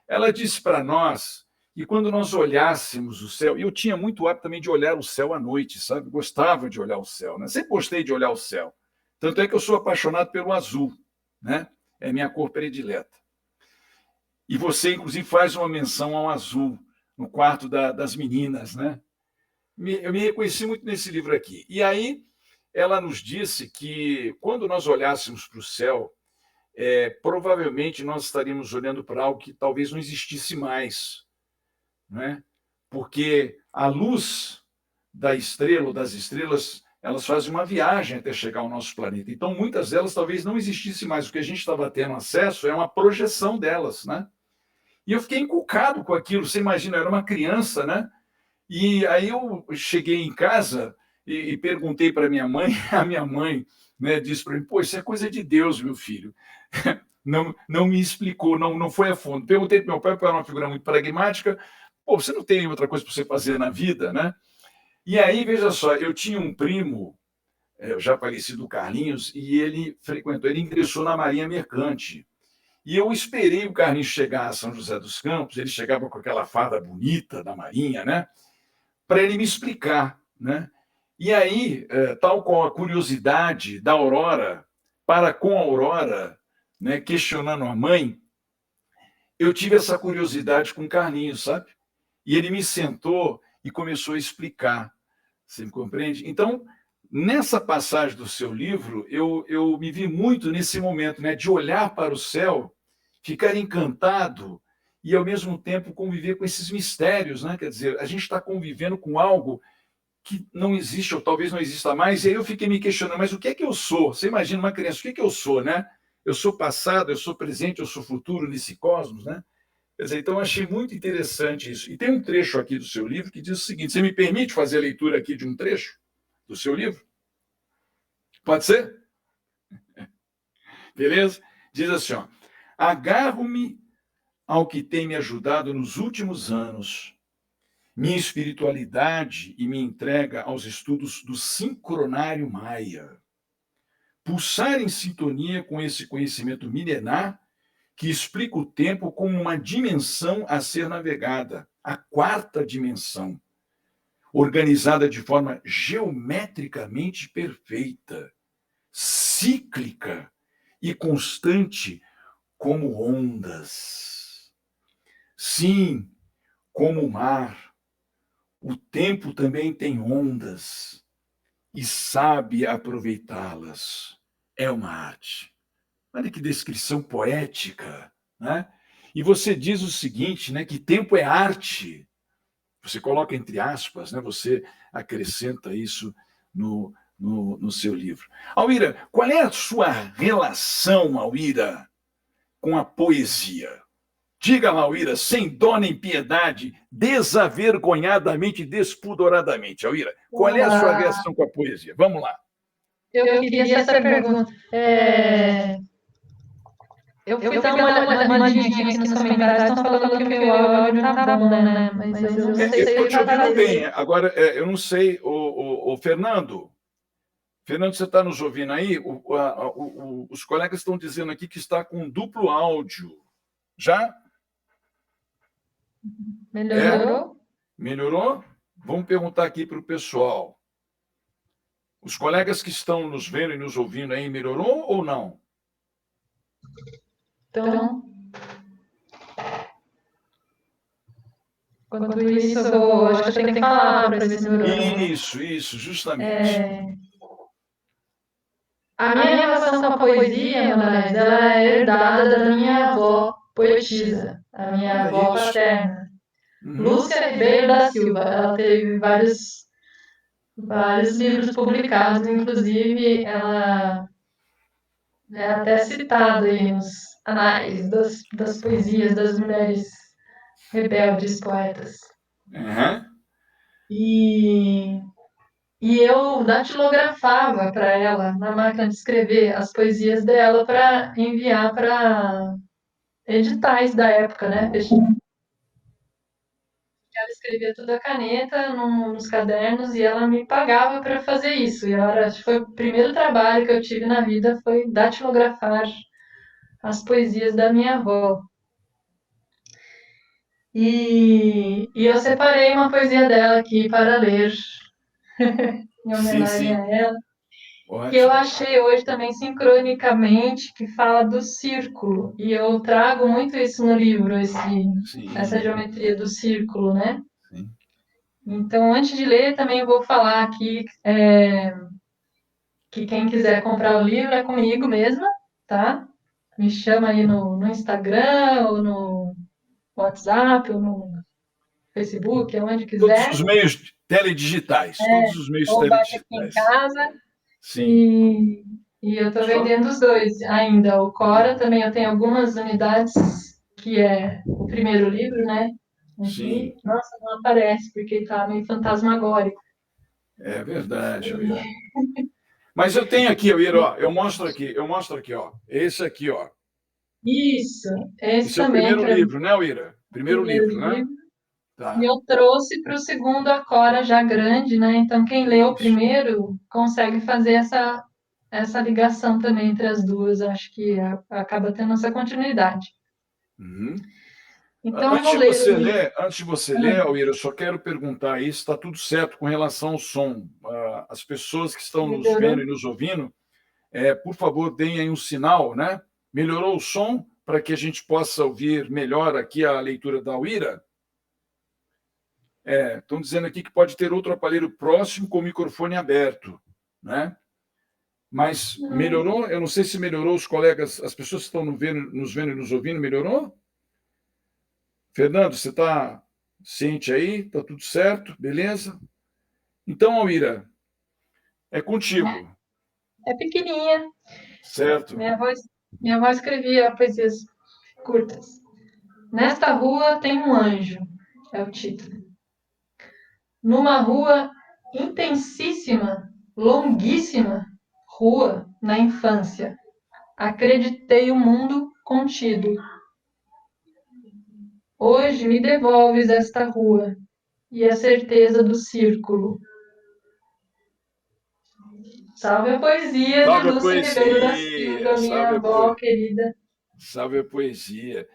Ela disse para nós que quando nós olhássemos o céu, e eu tinha muito hábito também de olhar o céu à noite, sabe? Gostava de olhar o céu, né? Sempre gostei de olhar o céu. Tanto é que eu sou apaixonado pelo azul, né? É minha cor predileta. E você, inclusive, faz uma menção ao azul no quarto das meninas, né? Eu me reconheci muito nesse livro aqui. E aí, ela nos disse que quando nós olhássemos para o céu, provavelmente nós estaríamos olhando para algo que talvez não existisse mais, né? Porque a luz da estrela ou das estrelas, elas fazem uma viagem até chegar ao nosso planeta. Então, muitas delas talvez não existissem mais. O que a gente estava tendo acesso é uma projeção delas, né? E eu fiquei encucado com aquilo. Você imagina, eu era uma criança, né? E aí eu cheguei em casa e perguntei para minha mãe, a minha mãe, né, disse para mim, pô, isso é coisa de Deus, meu filho. Não me explicou, não foi a fundo. Perguntei para meu pai, que era uma figura muito pragmática, pô, você não tem outra coisa para você fazer na vida, né? E aí, veja só, eu tinha um primo, já falecido Carlinhos, e ele ingressou na Marinha Mercante. E eu esperei o Carlinhos chegar a São José dos Campos, ele chegava com aquela farda bonita da Marinha, né? Para ele me explicar, né? E aí, tal qual a curiosidade da Aurora para com a Aurora, né, questionando a mãe, eu tive essa curiosidade com o Carlinhos, sabe? E ele me sentou e começou a explicar. Você me compreende? Então, nessa passagem do seu livro, eu me vi muito nesse momento, né, de olhar para o céu, ficar encantado e, ao mesmo tempo, conviver com esses mistérios, né? Quer dizer, a gente está convivendo com algo que não existe, ou talvez não exista mais, e aí eu fiquei me questionando, mas o que é que eu sou? Você imagina uma criança, o que é que eu sou, né? Eu sou passado, eu sou presente, eu sou futuro nesse cosmos, né? Quer dizer, então eu achei muito interessante isso. E tem um trecho aqui do seu livro que diz o seguinte, você me permite fazer a leitura aqui de um trecho do seu livro? Pode ser? Beleza? Diz assim, ó, agarro-me ao que tem me ajudado nos últimos anos, minha espiritualidade e minha entrega aos estudos do sincronário maia. Pulsar em sintonia com esse conhecimento milenar que explica o tempo como uma dimensão a ser navegada, a quarta dimensão, organizada de forma geometricamente perfeita, cíclica e constante como ondas. Sim, como o mar, o tempo também tem ondas e sabe aproveitá-las. É uma arte. Olha que descrição poética, né? E você diz o seguinte, né, que tempo é arte. Você coloca entre aspas, né, você acrescenta isso no seu livro. Alíra, qual é a sua relação, Alíra, com a poesia? Diga, Alíra, sem dó nem piedade, desavergonhadamente, despudoradamente. Alíra, qual é a sua relação com a poesia? Vamos lá. Eu queria essa pergunta. Eu fui dar uma olhadinha aqui nos comentários, estão falando que o meu áudio não tá bom, né? Mas eu não sei Eu se estou te tá ouvindo bem. Agora, eu não sei, o Fernando. Fernando, você está nos ouvindo aí? Os colegas estão dizendo aqui que está com duplo áudio. Já? Melhorou? Melhorou? Vamos perguntar aqui para o pessoal. Os colegas que estão nos vendo e nos ouvindo aí, melhorou ou não? Então, enquanto isso, acho que eu tenho que falar para ver se melhorou. Isso, justamente. A minha relação com a poesia, Moraes, ela é herdada da minha avó poetisa, a minha Olha avó isso. paterna, Uhum. Lúcia Ribeiro da Silva. Ela teve vários livros publicados, inclusive ela é até citada aí nos anais das poesias das mulheres rebeldes poetas. Uhum. E eu datilografava para ela, na máquina de escrever, as poesias dela para enviar para editais da época, né? Ela escrevia tudo a caneta nos cadernos e ela me pagava para fazer isso. E acho que foi o primeiro trabalho que eu tive na vida, foi datilografar as poesias da minha avó. E eu separei uma poesia dela aqui para ler, em homenagem a ela, que eu Ótimo. achei hoje também sincronicamente, que fala do círculo. E eu trago muito isso no livro, essa Sim, geometria do círculo, né? sim. Então, antes de ler, também eu vou falar aqui que quem quiser comprar o livro é comigo mesma, tá? Me chama aí no Instagram, ou no WhatsApp, ou no Facebook, onde Todos quiser. os meios teledigitais, todos os meios Ou bate aqui em teledigitais. casa. Sim. E, e eu estou Só? vendendo os dois ainda. O Cora também eu tenho algumas unidades, que é o primeiro livro, né? Sim, Aqui, nossa, não aparece, porque está meio fantasmagórico. é verdade, Alíra. Mas eu tenho aqui, Alíra, ó, eu mostro aqui, ó. Esse aqui, ó. Isso, esse Esse é o também, primeiro que é o livro, né, Alíra? Primeiro primeiro livro, né? livro. E Tá. eu trouxe para o segundo a Cora já grande, né? Então, quem lê o Isso. primeiro consegue fazer essa ligação também entre as duas. Acho que acaba tendo essa continuidade. Uhum. Então, eu vou ler o livro. Antes de você ler, Alíra, eu só quero perguntar aí se está tudo certo com relação ao som. As pessoas que estão nos Melhorou? vendo e nos ouvindo, por favor, deem aí um sinal, né? Melhorou o som? para que a gente possa ouvir melhor aqui a leitura da Uira? Estão dizendo aqui que pode ter outro aparelho próximo com o microfone aberto, né? Mas melhorou? Eu não sei se melhorou os colegas, as pessoas que estão nos vendo e nos ouvindo, melhorou? Fernando, você está ciente aí? Está tudo certo? Beleza? Então, Almira, é contigo. É pequenininha. Certo. Minha avó escrevia poesias curtas. Nesta rua tem um anjo, é o título. Numa rua intensíssima, longuíssima, rua na infância, acreditei o mundo contido. Hoje me devolves esta rua e a certeza do círculo. Salve a poesia de Salve a Lúcia Ribeiro da Silva, poesia, minha salve a avó poesia. querida. Salve a poesia.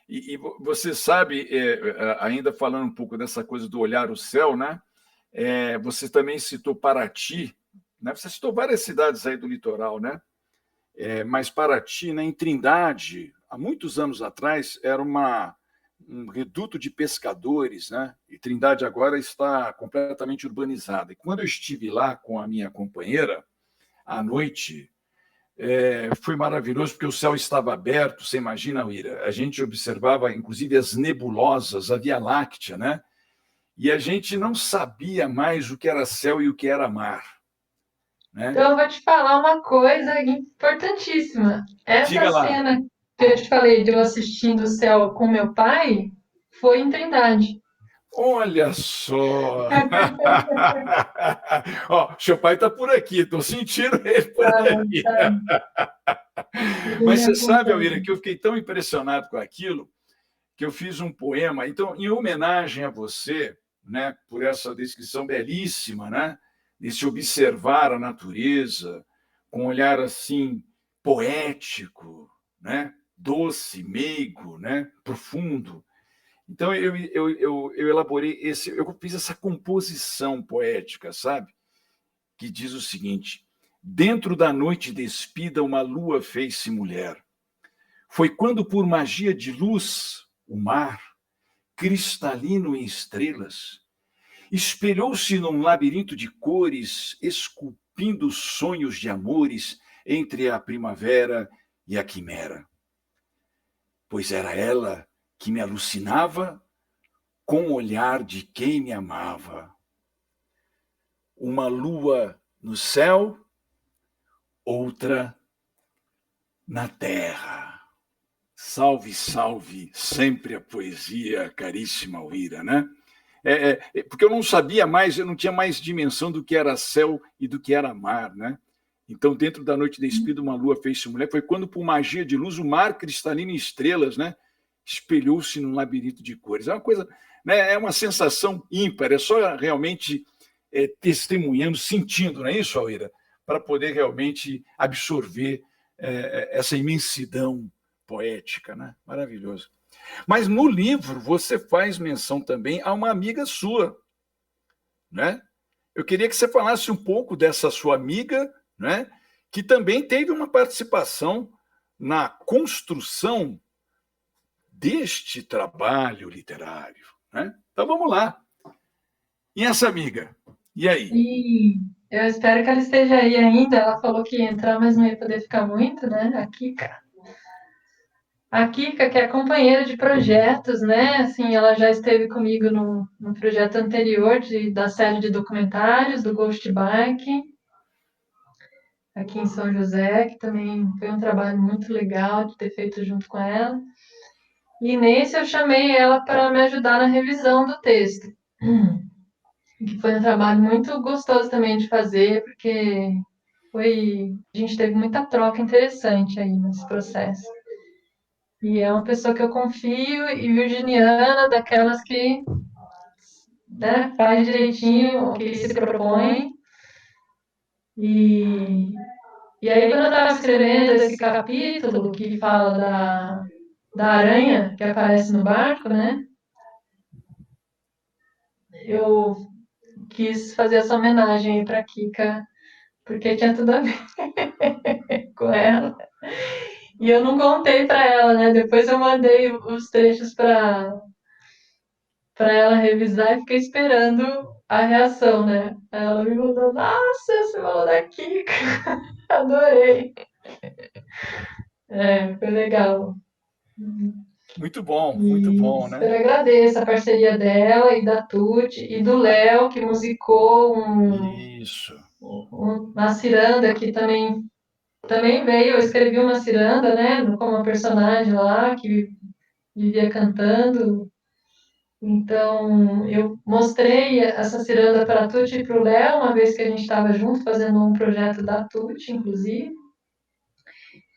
E você sabe, ainda falando um pouco dessa coisa do olhar o céu, né? Você também citou Paraty, né? Você citou várias cidades aí do litoral, né? Mas Paraty, né, em Trindade, há muitos anos atrás, era um reduto de pescadores, né? E Trindade agora está completamente urbanizada. E quando eu estive lá com a minha companheira, à noite, foi maravilhoso, porque o céu estava aberto, você imagina, Uira? A gente observava, inclusive, as nebulosas, a Via Láctea, né? E a gente não sabia mais o que era céu e o que era mar. Né? Então, eu vou te falar uma coisa importantíssima. Essa Diga lá. cena que eu te falei de eu assistindo o céu com meu pai foi em Trindade. Olha só! Ó, seu pai está por aqui, estou sentindo ele por aqui. Ele Mas me você sabe, acompanha. Almira, que eu fiquei tão impressionado com aquilo que eu fiz um poema. Então, em homenagem a você, né, por essa descrição belíssima, né, de se observar a natureza com um olhar assim poético, né, doce, meigo, né, profundo. Então, eu elaborei eu fiz essa composição poética, sabe? Que diz o seguinte: dentro da noite despida, uma lua fez-se mulher. Foi quando, por magia de luz, o mar, cristalino em estrelas, espelhou-se num labirinto de cores, esculpindo sonhos de amores entre a primavera e a quimera. Pois era ela que me alucinava com o olhar de quem me amava. Uma lua no céu, outra na terra. Salve, salve, sempre a poesia, caríssima Uira, né? Porque eu não sabia mais, eu não tinha mais dimensão do que era céu e do que era mar, né? Então, dentro da noite despida, uma lua fez-se mulher. Foi quando, por magia de luz, o mar cristalino em estrelas, né, espelhou-se num labirinto de cores. É uma coisa, né, é uma sensação ímpar. É só realmente testemunhando, sentindo, não é isso, Alira? Para poder realmente absorver essa imensidão poética, né? Maravilhoso. Mas no livro você faz menção também a uma amiga sua, né? Eu queria que você falasse um pouco dessa sua amiga, né? Que também teve uma participação na construção deste trabalho literário, né? Então vamos lá. E essa amiga? E aí? E eu espero que ela esteja aí ainda. Ela falou que ia entrar, mas não ia poder ficar muito, né? A Kika. A Kika, que é companheira de projetos, né? Assim, ela já esteve comigo no projeto anterior da série de documentários do Ghost Bike, aqui em São José, que também foi um trabalho muito legal de ter feito junto com ela. E nesse eu chamei ela para me ajudar na revisão do texto, que foi um trabalho muito gostoso também de fazer, porque a gente teve muita troca interessante aí nesse processo. E é uma pessoa que eu confio e virginiana, daquelas que, né, faz direitinho o que se propõe. E, e aí, quando eu estava escrevendo esse capítulo que fala da aranha que aparece no barco, né? Eu quis fazer essa homenagem para a Kika, porque tinha tudo a ver com ela. E eu não contei para ela, né? Depois eu mandei os trechos para ela revisar e fiquei esperando a reação, né? Aí ela me mandou, nossa, você falou da Kika, adorei. É, foi legal. muito E bom, super né? agradeço a parceria dela e da Tuti e do Léo, que musicou Isso. uma ciranda que também veio. Eu escrevi uma ciranda, né, como uma personagem lá que vivia cantando. Então, eu mostrei essa ciranda para a Tuti e para o Léo, uma vez que a gente estava junto fazendo um projeto da Tuti, inclusive.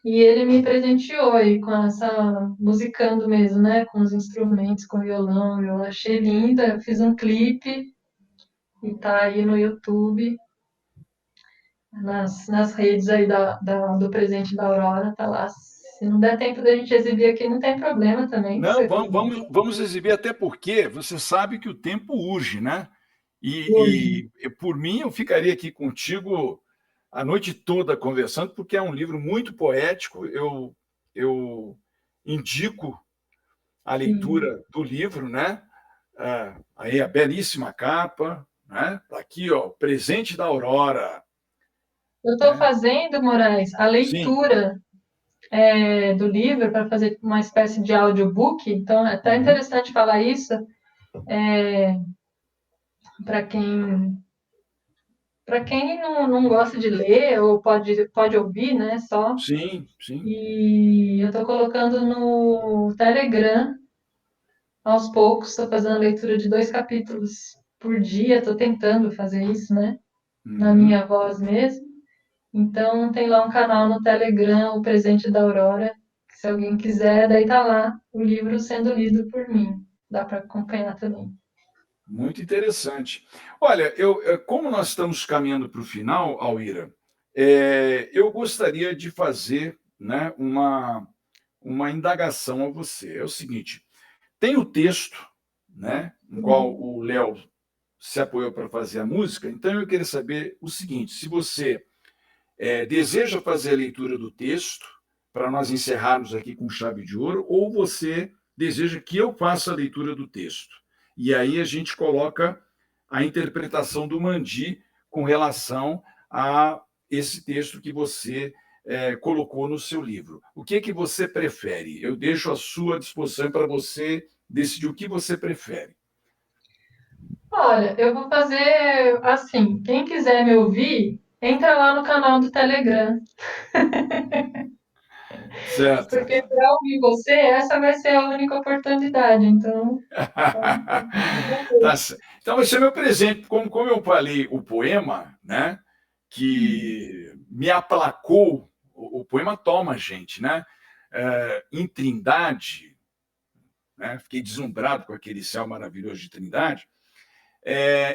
E ele me presenteou aí com essa, musicando mesmo, né? Com os instrumentos, com violão. Eu achei linda. Eu fiz um clipe e tá aí no YouTube, nas redes aí do presente da Aurora, tá lá. Se não der tempo da gente exibir aqui, não tem problema também. Não, vamos exibir, até porque você sabe que o tempo urge, né? Hoje. E por mim, eu ficaria aqui contigo a noite toda conversando, porque é um livro muito poético. Eu indico a Sim. leitura do livro, né? Aí a belíssima capa, né? Tá aqui, ó, Presente da Aurora, Eu estou né? fazendo, Moraes, a Sim. leitura do livro para fazer uma espécie de audiobook. Então, é até Uhum. interessante falar isso para quem não gosta de ler ou pode ouvir, né, só. Sim, sim. E eu estou colocando no Telegram aos poucos, estou fazendo a leitura de 2 capítulos por dia, estou tentando fazer isso, né, na Uhum. minha voz mesmo. Então tem lá um canal no Telegram, o Presente da Aurora, que se alguém quiser, daí tá lá o livro sendo lido por mim. Dá para acompanhar também. Muito interessante. Olha, como nós estamos caminhando para o final, Alira, eu gostaria de fazer, né, uma indagação a você. É o seguinte: tem o texto, né, no qual o Léo se apoiou para fazer a música, então eu queria saber o seguinte: se você deseja fazer a leitura do texto, para nós encerrarmos aqui com chave de ouro, ou você deseja que eu faça a leitura do texto. E aí a gente coloca a interpretação do Mandi com relação a esse texto que você colocou no seu livro. O que você prefere? Eu deixo à sua disposição para você decidir o que você prefere. Olha, eu vou fazer assim, quem quiser me ouvir, entra lá no canal do Telegram, Certo. porque para ouvir você, essa vai ser a única oportunidade. Então, Tá certo. Então, vai ser meu presente. Como eu falei, o poema, né, que me aplacou, o poema toma a gente, né? Em Trindade, né, fiquei deslumbrado com aquele céu maravilhoso de Trindade.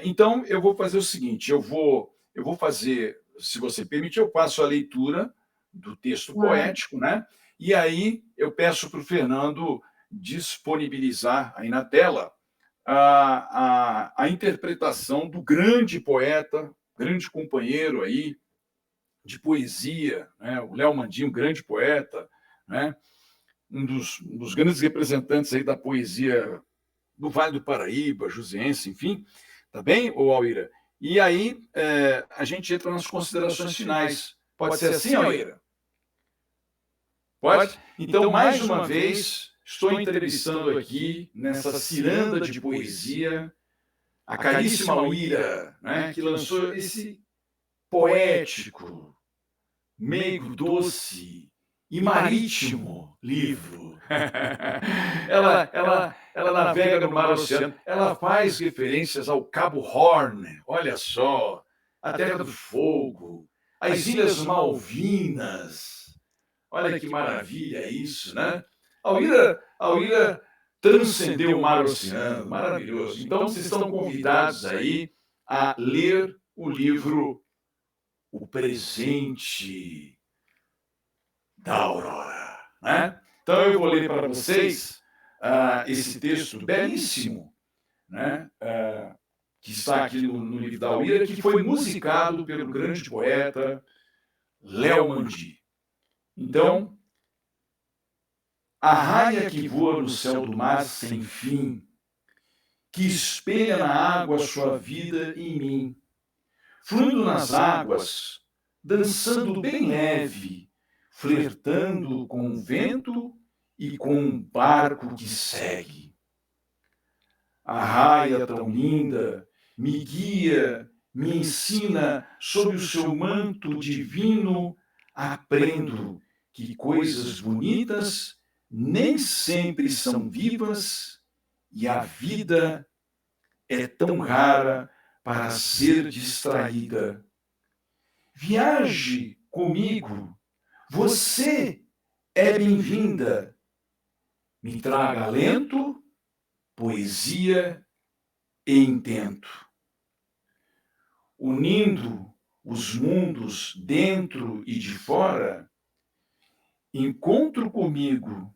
Então, eu vou fazer o seguinte: eu vou fazer, se você permitir, eu passo a leitura do texto claro. poético, né? E aí eu peço para o Fernando disponibilizar aí na tela a interpretação do grande poeta, grande companheiro aí de poesia, né? O Léo Mandinho, um grande poeta, né? Um dos grandes representantes aí da poesia do Vale do Paraíba, Joseense, enfim, tá bem, ô Alira? E aí a gente entra nas considerações finais. Pode ser assim, Alira? Pode? Então, mais uma vez, estou entrevistando aqui, nessa ciranda de poesia, a caríssima Alira, né, que lançou esse poético, meigo, doce e marítimo livro. ela navega no mar oceano, ela faz referências ao Cabo Horn, olha só, a Terra do Fogo, as Ilhas Malvinas. Olha que maravilha isso, né? A Uira transcendeu o mar oceano, maravilhoso. Então, vocês estão convidados aí a ler o livro O Presente da Aurora, né? Então, eu vou ler para vocês esse texto belíssimo, né? Que está aqui no livro da Uira, que foi musicado pelo grande poeta Léo Mandi. Então, a raia que voa no céu do mar sem fim, que espelha na água sua vida em mim, fluindo nas águas, dançando bem leve, flertando com o vento e com um barco que segue. A raia tão linda me guia, me ensina, sob o seu manto divino, aprendo que coisas bonitas nem sempre são vivas e a vida é tão rara para ser distraída. Viaje comigo, você é bem-vinda. Me traga alento, poesia e intento. Unindo os mundos dentro e de fora, encontro comigo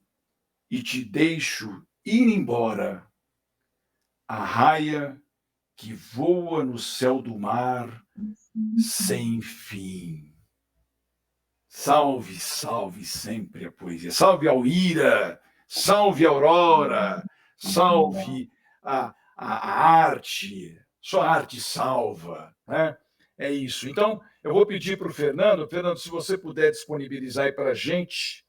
e te deixo ir embora. A raia que voa no céu do mar sem fim. Salve, salve sempre a poesia. Salve Alíra, salve Aurora, salve a arte. Só a arte salva, né? É isso. Então, eu vou pedir para o Fernando, se você puder disponibilizar aí para a gente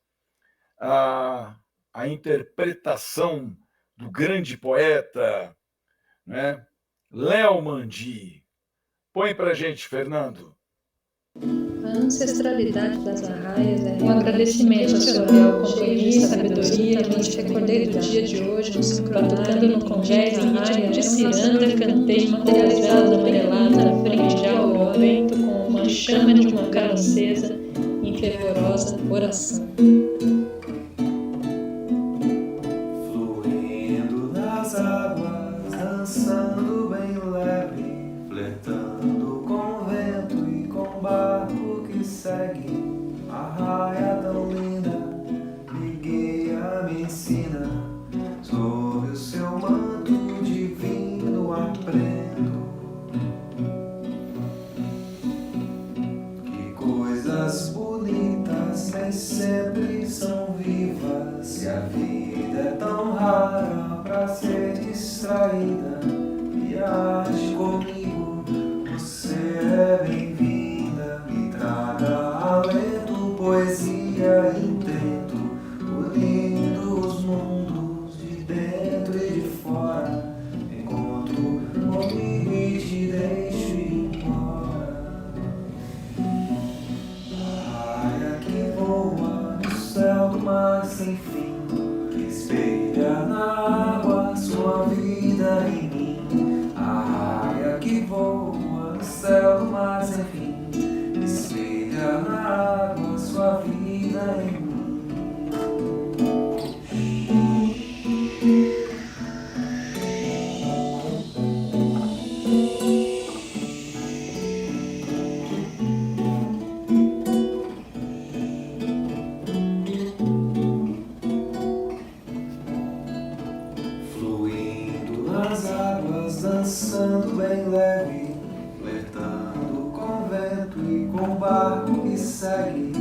a interpretação do grande poeta, né? Léo Mandi. Põe para a gente, Fernando. A ancestralidade das arraias é um agradecimento ao seu leal companhia, sabedoria, que te recordei do dia de hoje, no sincronado, no convés, em ritmo de ciranda, cantei materializado amarelada na frente de algo ao vento, com uma chama de uma cara acesa, em fervorosa oração. Fluindo nas águas, dançando bem leve, flertando com o vento e com o barco que segue. A raia tão linda me guia, me ensina, sob o seu manto divino aprendo que coisas bonitas nem sempre são vivas, e a vida é tão rara pra ser distraída. Viaje comigo, você é bem-vinda. Me traga alento, poesia e intento, unindo os mundos de dentro e de fora. Encontro comigo e te deixo ir embora. A raia que voa no céu do mar sem fim, que espelha na água sua vida em mim. A raia que voa no céu do mar sem fim, que espelha na água sua vida em mim. Fluindo nas águas, dançando bem leve, flertando com o vento e com o barco que segue.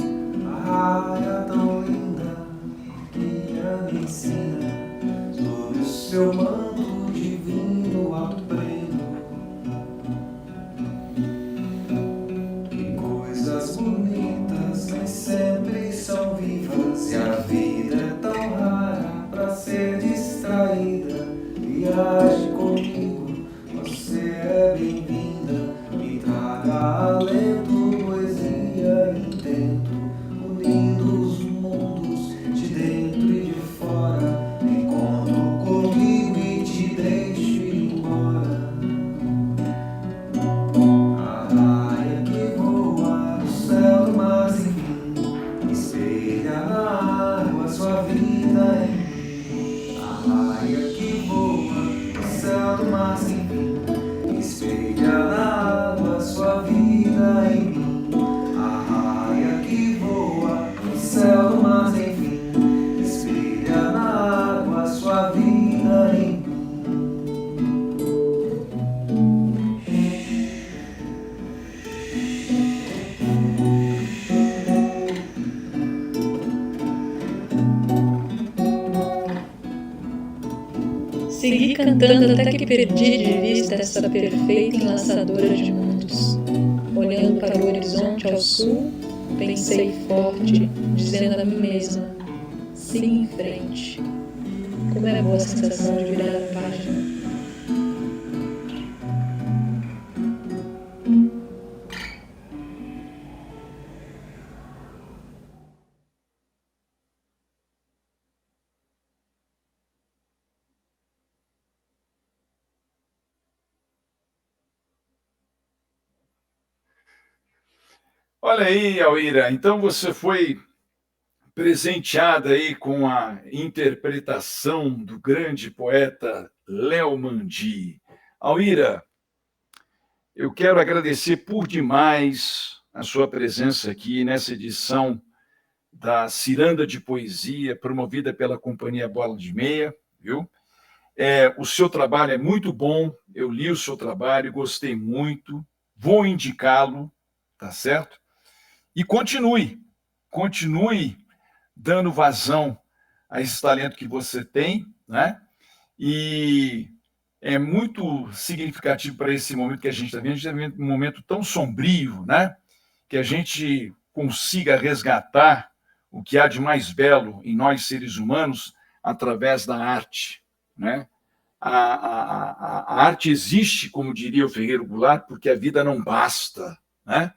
A raia tão linda me guia, me ensina, sob o seu manto divino aprendo que coisas bonitas nem sempre são vivas, e a vida é tão rara pra ser distraída. Viaje comigo, você é bem-vinda. Me traga alento, poesia e intento, unindo os mundos de dentro e de fora. Encontro comigo e te deixo ir embora. A raia que voa no céu do mar sem fim, espelha na água Segui cantando até que perdi de vista essa perfeita enlaçadora de mundos. Olhando para o horizonte ao sul, pensei forte, dizendo a mim mesma: siga em frente. Como é boa a sensação de virar a página. Olha aí, Alíra, então você foi presenteada aí com a interpretação do grande poeta Léo Mandi. Alíra, eu quero agradecer por demais a sua presença aqui nessa edição da Ciranda de Poesia, promovida pela Companhia Bola de Meia, viu? O seu trabalho é muito bom, eu li o seu trabalho, gostei muito, vou indicá-lo, tá certo? E continue dando vazão a esse talento que você tem, né? E é muito significativo para esse momento que a gente está vivendo. A gente está vivendo um momento tão sombrio, né? Que a gente consiga resgatar o que há de mais belo em nós, seres humanos, através da arte, né? A arte existe, como diria o Ferreiro Goulart, porque a vida não basta, né?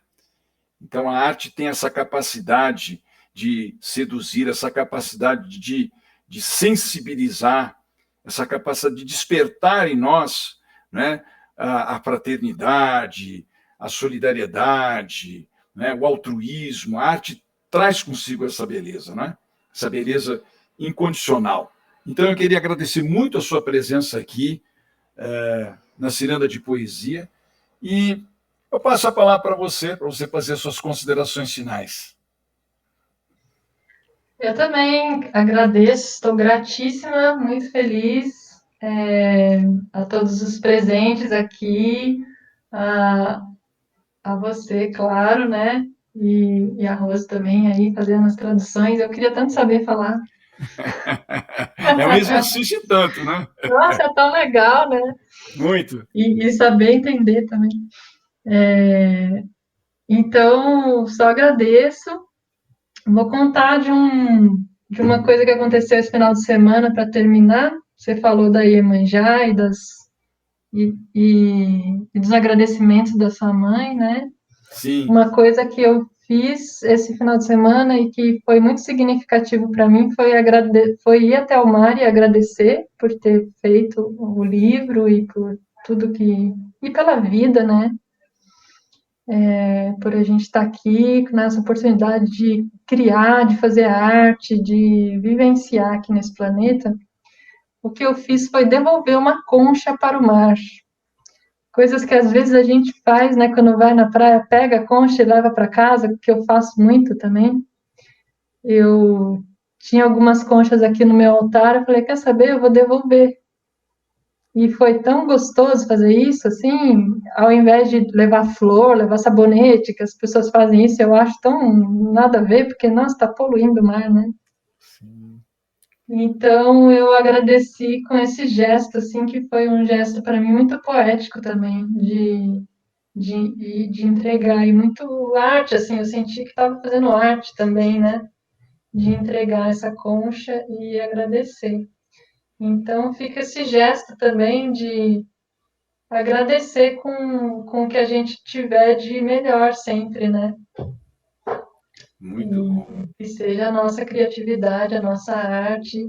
Então, a arte tem essa capacidade de seduzir, essa capacidade de sensibilizar, essa capacidade de despertar em nós, né, a fraternidade, a solidariedade, né, o altruísmo. A arte traz consigo essa beleza, né? Essa beleza incondicional. Então, eu queria agradecer muito a sua presença aqui na Ciranda de Poesia e eu passo a palavra para você fazer suas considerações finais. Eu também agradeço, estou gratíssima, muito feliz a todos os presentes aqui, a você, claro, né? E a Rose também aí fazendo as traduções. Eu queria tanto saber falar. É um exercício tanto, né? Nossa, é tão legal, né? Muito. E saber entender também. Então, só agradeço. Vou contar de uma coisa que aconteceu esse final de semana para terminar. Você falou da Iemanjá e dos agradecimentos da sua mãe, né? Sim. Uma coisa que eu fiz esse final de semana e que foi muito significativo para mim foi ir até o mar e agradecer por ter feito o livro e por tudo e pela vida, né? Por a gente estar aqui nessa oportunidade de criar, de fazer arte, de vivenciar aqui nesse planeta. O que eu fiz foi devolver uma concha para o mar. Coisas que às vezes a gente faz, né, quando vai na praia, pega a concha e leva para casa, que eu faço muito também. Eu tinha algumas conchas aqui no meu altar, eu falei, quer saber, eu vou devolver. E foi tão gostoso fazer isso, assim, ao invés de levar flor, levar sabonete, que as pessoas fazem isso, eu acho tão nada a ver, porque, nossa, está poluindo o mar, né? Sim. Então, eu agradeci com esse gesto, assim, que foi um gesto para mim muito poético também, de entregar, e muito arte, assim, eu senti que estava fazendo arte também, né? De entregar essa concha e agradecer. Então, fica esse gesto também de agradecer com o que a gente tiver de melhor sempre, né? Muito bom. Que seja a nossa criatividade, a nossa arte.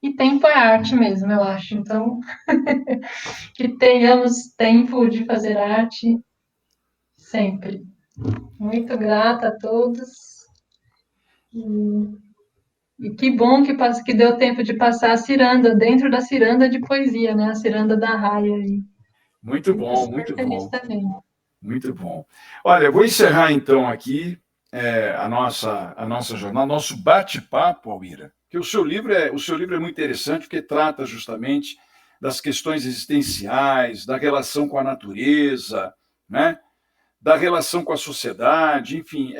E tempo é arte mesmo, eu acho. Então, que tenhamos tempo de fazer arte sempre. Muito grata a todos. E que bom que deu tempo de passar a ciranda, dentro da ciranda de poesia, né? A ciranda da Raia. Muito Fico bom, super muito feliz bom. também. Muito bom. Olha, eu vou encerrar então aqui a nossa jornada, nosso bate-papo, Alíra, que o seu livro é muito interessante porque trata justamente das questões existenciais, da relação com a natureza, né? Da relação com a sociedade, enfim,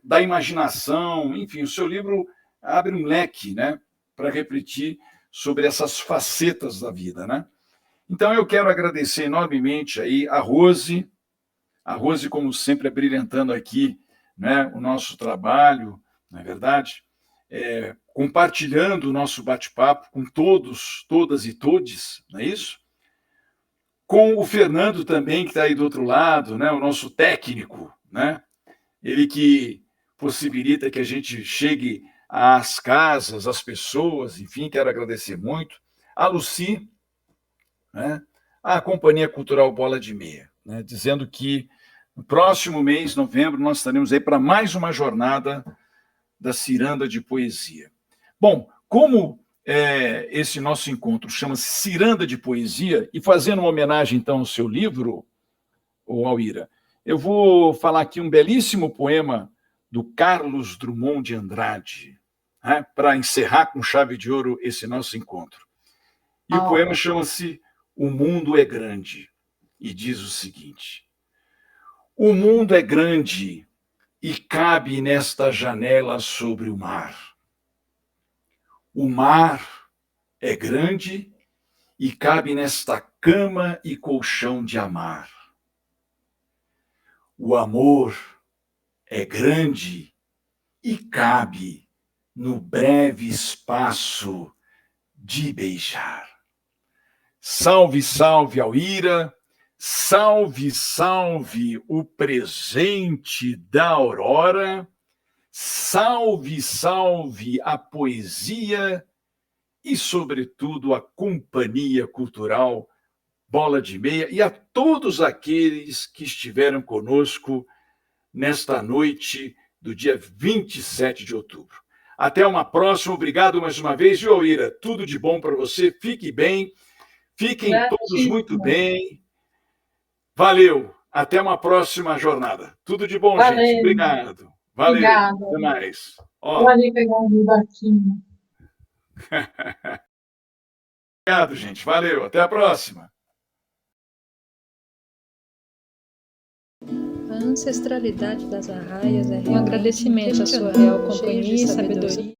da imaginação, enfim, o seu livro abre um leque, né, para refletir sobre essas facetas da vida, né? Então, eu quero agradecer enormemente aí a Rose, como sempre, brilhantando aqui, né, o nosso trabalho, não é verdade? Compartilhando o nosso bate-papo com todos, todas e todes, não é isso? Com o Fernando também, que está aí do outro lado, né, o nosso técnico, né? Ele que possibilita que a gente chegue às casas, às pessoas, enfim, quero agradecer muito. A Lucy, né, a Companhia Cultural Bola de Meia, né, dizendo que no próximo mês, novembro, nós estaremos aí para mais uma jornada da Ciranda de Poesia. Bom, como esse nosso encontro chama-se Ciranda de Poesia, e fazendo uma homenagem, então, ao seu livro, Alíra, eu vou falar aqui um belíssimo poema do Carlos Drummond de Andrade, né, para encerrar com chave de ouro esse nosso encontro. E o poema chama-se O Mundo é Grande, e diz o seguinte: o mundo é grande e cabe nesta janela sobre o mar. O mar é grande e cabe nesta cama e colchão de amar. O amor é grande e cabe no breve espaço de beijar. Salve, salve, Alíra! Salve, salve o presente da aurora! Salve, salve a poesia e, sobretudo, a companhia cultural Bola de Meia e a todos aqueles que estiveram conosco nesta noite do dia 27 de outubro. Até uma próxima. Obrigado mais uma vez, viu, Alíra? Tudo de bom para você. Fique bem. Fiquem todos muito bem. Valeu. Até uma próxima jornada. Tudo de bom, Valeu. gente. Obrigado. Valeu. Obrigada. Até mais. Vou ali pegar um barquinho. Obrigado, gente. Valeu. Até a próxima. A ancestralidade das arraias é um agradecimento à sua real companhia e sabedoria.